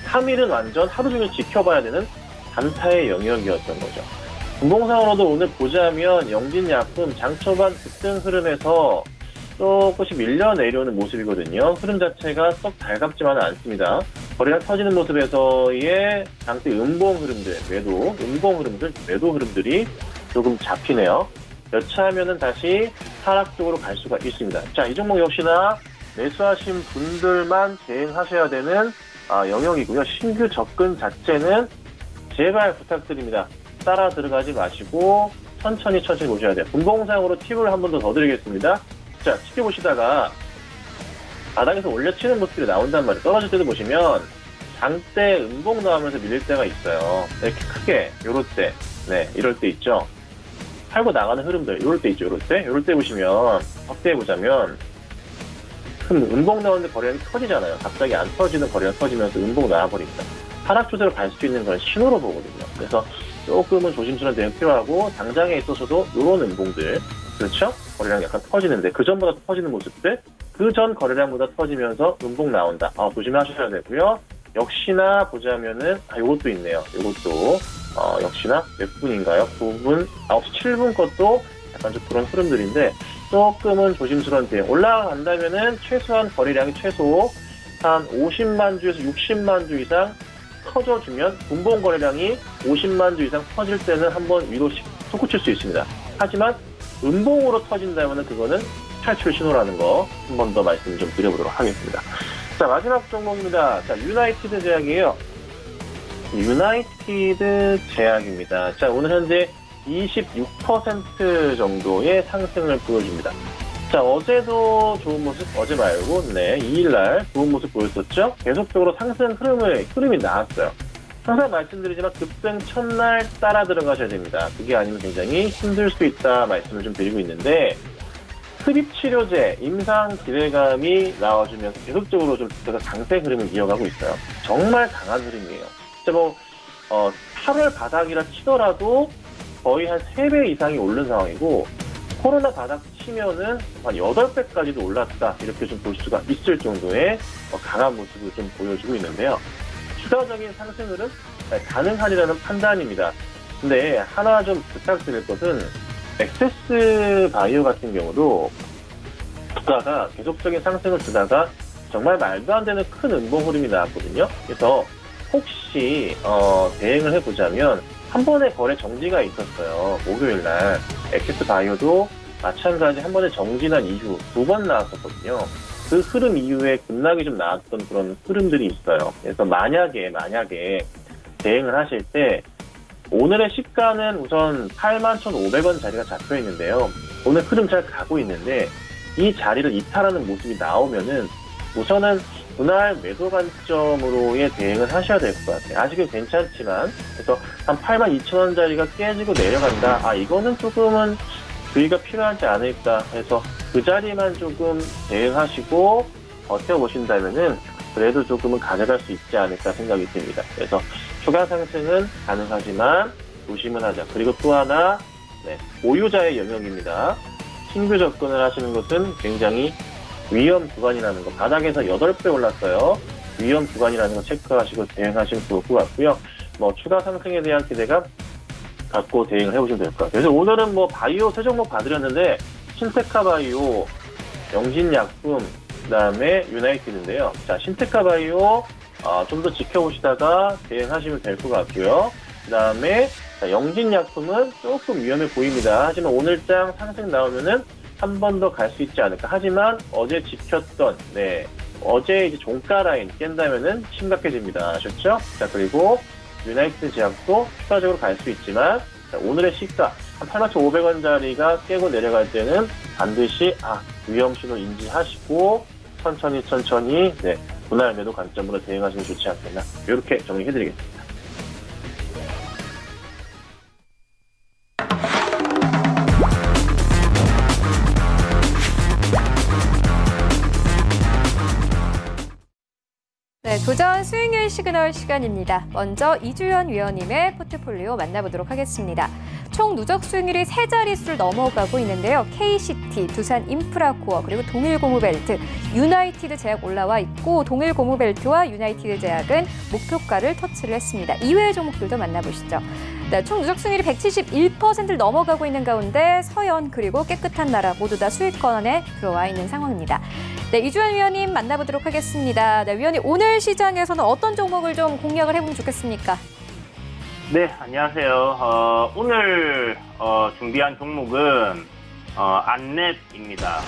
3일은 완전 하루 종일 지켜봐야 되는 단타의 영역이었던 거죠. 분봉상으로도 오늘 보자면 영진약품 장초반 급등 흐름에서 조금씩 밀려 내려오는 모습이거든요. 흐름 자체가 썩 달갑지만은 않습니다. 거래가 터지는 모습에서의 장대 음봉 흐름들, 매도 흐름들이 조금 잡히네요. 여차하면은 다시 하락 쪽으로 갈 수가 있습니다. 자, 이 종목 역시나 매수하신 분들만 대응하셔야 되는 영역이고요. 신규 접근 자체는 제발 부탁드립니다. 따라 들어가지 마시고 천천히 보셔야 돼요. 분봉상으로 팁을 한 번 더 드리겠습니다. 자, 지켜보시다가 바닥에서 올려치는 모습이 나온단 말이에요. 떨어질 때도 보시면 장대 음봉 나오면서 밀릴 때가 있어요. 이렇게 크게 요럴 때, 이럴 때 있죠. 팔고 나가는 흐름들 요럴 때 있죠. 요럴 때 보시면 확대해 보자면 큰 음봉 나오는데 거래량이 터지잖아요. 갑자기 안 터지는 거래가 터지면서 음봉 나와버립니다. 하락 추세로 갈 수 있는 건 신호로 보거든요. 그래서 조금은 조심스러운 대응 필요하고 당장에 있어서도 요런 음봉들, 그렇죠? 거래량 약간 터지는데 그 전보다 터지는 모습들, 그 전 거래량보다 터지면서 음봉 나온다. 조심하셔야 되고요. 역시나 보자면은 요것도 있네요. 요것도 역시나 몇 분인가요? 9분, 9시 7분 것도 약간 좀 그런 흐름들인데 조금은 조심스러운 대응. 올라간다면은 최소한 거래량이 최소 한 50만 주에서 60만 주 이상 터져주면 분봉 거래량이 50만 주 이상 터질 때는 한번 위로 솟구칠 수 있습니다. 하지만 음봉으로 터진다면 그거는 탈출 신호라는 거 한 번 더 말씀 좀 드려보도록 하겠습니다. 자, 마지막 종목입니다. 자, 유나이티드 제약이에요. 유나이티드 제약입니다. 자, 오늘 현재 26% 정도의 상승을 보여줍니다. 자, 어제도 좋은 모습, 어제 말고, 2일날 좋은 모습 보였었죠? 계속적으로 상승 흐름이 나왔어요. 항상 말씀드리지만 급등 첫날 따라 들어가셔야 됩니다. 그게 아니면 굉장히 힘들 수 있다 말씀을 좀 드리고 있는데, 흡입치료제, 임상 기대감이 나와주면서 계속적으로 좀 제가 강세 흐름을 이어가고 있어요. 정말 강한 흐름이에요. 진짜 8월 바닥이라 치더라도 거의 한 3배 이상이 오른 상황이고, 코로나 바닥 치면은 한 8배까지도 올랐다. 이렇게 좀 볼 수가 있을 정도의 강한 모습을 좀 보여주고 있는데요. 추가적인 상승 흐름 가능하리라는 판단입니다. 근데 하나 좀 부탁드릴 것은 엑세스 바이오 같은 경우도 주가가 계속적인 상승을 주다가 정말 말도 안 되는 큰 음봉 흐름이 나왔거든요. 그래서 혹시 대응을 해보자면 한 번의 거래 정지가 있었어요. 목요일날 엑세스 바이오도 마찬가지 한 번의 정지난 이후 2번 나왔었거든요. 그 흐름 이후에 급락이 좀 나왔던 그런 흐름들이 있어요. 그래서 만약에 대응을 하실 때 오늘의 시가는 우선 81,500원 자리가 잡혀 있는데요. 오늘 흐름 잘 가고 있는데 이 자리를 이탈하는 모습이 나오면은 우선은 분할 매도 관점으로의 대응을 하셔야 될 것 같아요. 아직은 괜찮지만 그래서 한 82,000원 자리가 깨지고 내려간다. 아, 이거는 조금은 주의가 필요하지 않을까 해서 그 자리만 조금 대응하시고 버텨보신다면은 그래도 조금은 가져갈 수 있지 않을까 생각이 듭니다. 그래서 추가 상승은 가능하지만 조심은 하자. 그리고 또 하나, 보유자의 영역입니다. 신규 접근을 하시는 것은 굉장히 위험 구간이라는 거. 바닥에서 8배 올랐어요. 위험 구간이라는 거 체크하시고 대응하시면 좋을 것 같고요. 추가 상승에 대한 기대감 갖고 대응을 해보시면 될 것 같아요. 그래서 오늘은 바이오 세 종목 봐드렸는데 신테카 바이오, 영진약품, 그다음에 유나이티드인데요. 자, 신테카 바이오 좀 더 지켜보시다가 대응하시면 될 것 같고요. 그다음에 영진약품은 조금 위험해 보입니다. 하지만 오늘장 상승 나오면은 한 번 더 갈 수 있지 않을까. 하지만 어제 지켰던 어제 이제 종가 라인 깬다면은 심각해집니다. 아셨죠? 자, 그리고 유나이티드 제약도 추가적으로 갈 수 있지만 오늘의 시가 한 81,500원짜리가 깨고 내려갈 때는 반드시 위험 신호 인지하시고 천천히 분할 매도 관점으로 대응하시면 좋지 않겠나, 이렇게 정리해드리겠습니다. 네, 도전 수익률 시그널 시간입니다. 먼저 이주연 위원님의 포트폴리오 만나보도록 하겠습니다. 총 누적 수익률이 3자릿수를 넘어가고 있는데요. KCT, 두산인프라코어, 그리고 동일고무벨트, 유나이티드 제약 올라와 있고 동일고무벨트와 유나이티드 제약은 목표가를 터치를 했습니다. 이외의 종목들도 만나보시죠. 네, 총 누적 수익률이 171%를 넘어가고 있는 가운데 서현 그리고 깨끗한 나라 모두 다 수익권에 들어와 있는 상황입니다. 네, 이주연 위원님 만나보도록 하겠습니다. 네, 위원님 오늘 시장에서는 어떤 종목을 좀 공략을 해보면 좋겠습니까? 네, 안녕하세요. 오늘 준비한 종목은 안랩입니다.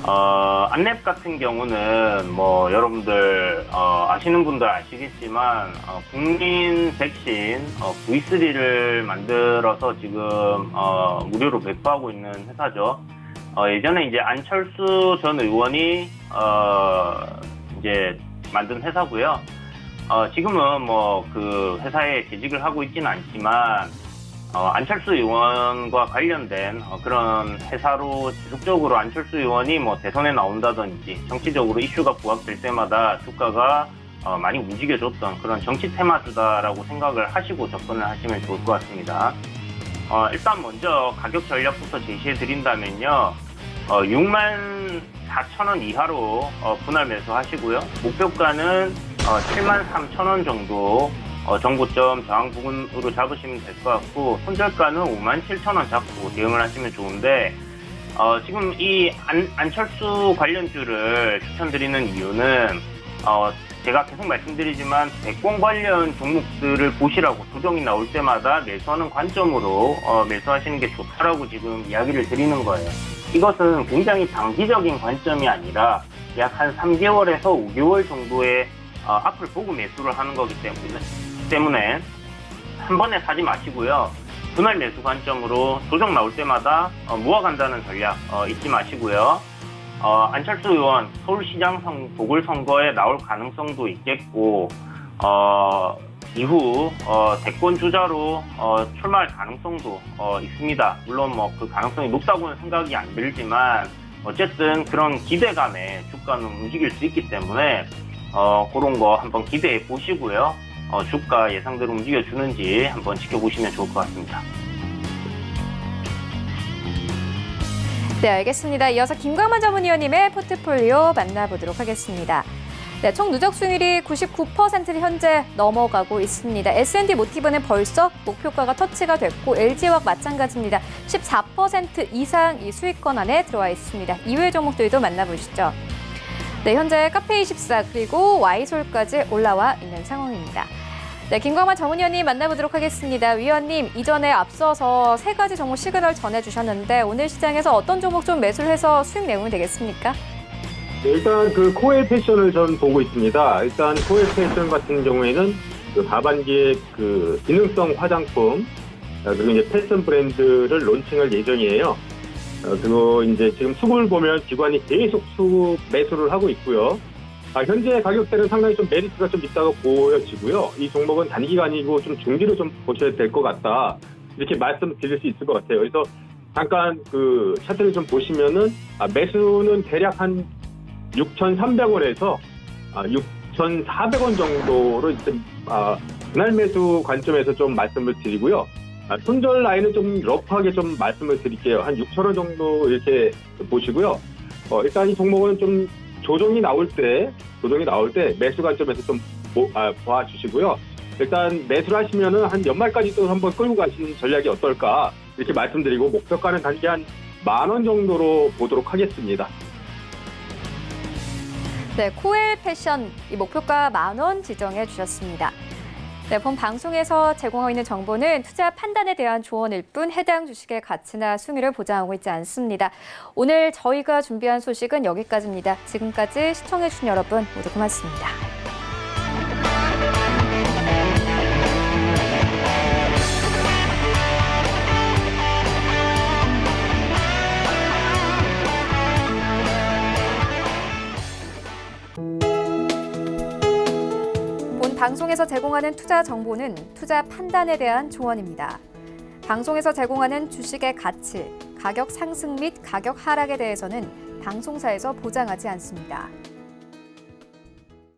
안랩 같은 경우는 여러분들 아시는 분들 아시겠지만 국민 백신 V3를 만들어서 지금 무료로 배포하고 있는 회사죠. 예전에 이제 안철수 전 의원이 이제 만든 회사고요. 지금은 그 회사에 재직을 하고 있지는 않지만 안철수 의원과 관련된 그런 회사로 지속적으로 안철수 의원이 대선에 나온다든지 정치적으로 이슈가 부각될 때마다 주가가 많이 움직여줬던 그런 정치 테마주다라고 생각을 하시고 접근을 하시면 좋을 것 같습니다. 일단 먼저 가격 전략부터 제시해 드린다면요. 64,000원 이하로 분할 매수하시고요. 목표가는 73,000원 정도 정고점 저항 부근으로 잡으시면 될 것 같고 손절가는 57,000원 잡고 대응을 하시면 좋은데 지금 이 안철수 관련주를 추천드리는 이유는 제가 계속 말씀드리지만 대권 관련 종목들을 보시라고 조정이 나올 때마다 매수하는 관점으로 매수하시는 게 좋다라고 지금 이야기를 드리는 거예요. 이것은 굉장히 단기적인 관점이 아니라 약 한 3개월에서 5개월 정도의 앞을 보고 매수를 하는 거기 때문에 한 번에 사지 마시고요. 분할 매수 관점으로 조정 나올 때마다 모아간다는 전략 잊지 마시고요. 안철수 의원 서울시장 보궐선거에 나올 가능성도 있겠고 이후 대권 주자로 출마할 가능성도 있습니다. 물론 뭐 그 가능성이 높다고는 생각이 안 들지만 어쨌든 그런 기대감에 주가는 움직일 수 있기 때문에 그런 거 한번 기대해 보시고요. 주가 예상대로 움직여주는지 한번 지켜보시면 좋을 것 같습니다. 네, 알겠습니다. 이어서 김광만 전문위원님의 포트폴리오 만나보도록 하겠습니다. 네, 총 누적 수익률이 99%를 현재 넘어가고 있습니다. S&D 모티브는 벌써 목표가가 터치가 됐고 LG화학 마찬가지입니다. 14% 이상 이 수익권 안에 들어와 있습니다. 이외 종목들도 만나보시죠. 네, 현재 카페24 그리고 Y솔까지 올라와 있는 상황입니다. 네, 김광만 전문위원님 만나보도록 하겠습니다. 위원님, 이전에 앞서서 세 가지 종목 시그널 전해주셨는데 오늘 시장에서 어떤 종목 좀 매수를 해서 수익 내용이 되겠습니까? 네, 일단 그 코엘 패션을 전 보고 있습니다. 일단 코엘 패션 같은 경우에는 그 하반기에 그 기능성 화장품 그리고 이제 패션 브랜드를 론칭할 예정이에요. 그리고 이제 지금 수급을 보면 기관이 계속 수급 매수를 하고 있고요. 현재 가격대는 상당히 좀 메리트가 좀 있다고 보여지고요. 이 종목은 단기간이고 좀 중기로 좀 보셔야 될 것 같다. 이렇게 말씀드릴 수 있을 것 같아요. 그래서 잠깐 그 차트를 좀 보시면은 매수는 대략 한 6,300원에서 6,400원 정도로 이제 분할 매수 관점에서 좀 말씀을 드리고요. 손절 라인은 좀 러프하게 좀 말씀을 드릴게요. 한 6,000원 정도 이렇게 보시고요. 일단 이 종목은 좀 조정이 나올 때 매수 관점에서 좀 봐주시고요. 일단 매수를 하시면은 한 연말까지 또 한번 끌고 가시는 전략이 어떨까 이렇게 말씀드리고 목표가는 단기 한 10,000원 정도로 보도록 하겠습니다. 네, 코엘 패션 이 목표가 10,000원 지정해 주셨습니다. 네, 본 방송에서 제공하고 있는 정보는 투자 판단에 대한 조언일 뿐 해당 주식의 가치나 수익률을 보장하고 있지 않습니다. 오늘 저희가 준비한 소식은 여기까지입니다. 지금까지 시청해 주신 여러분 모두 고맙습니다. 방송에서 제공하는 투자 정보는 투자 판단에 대한 조언입니다. 방송에서 제공하는 주식의 가치, 가격 상승 및 가격 하락에 대해서는 방송사에서 보장하지 않습니다.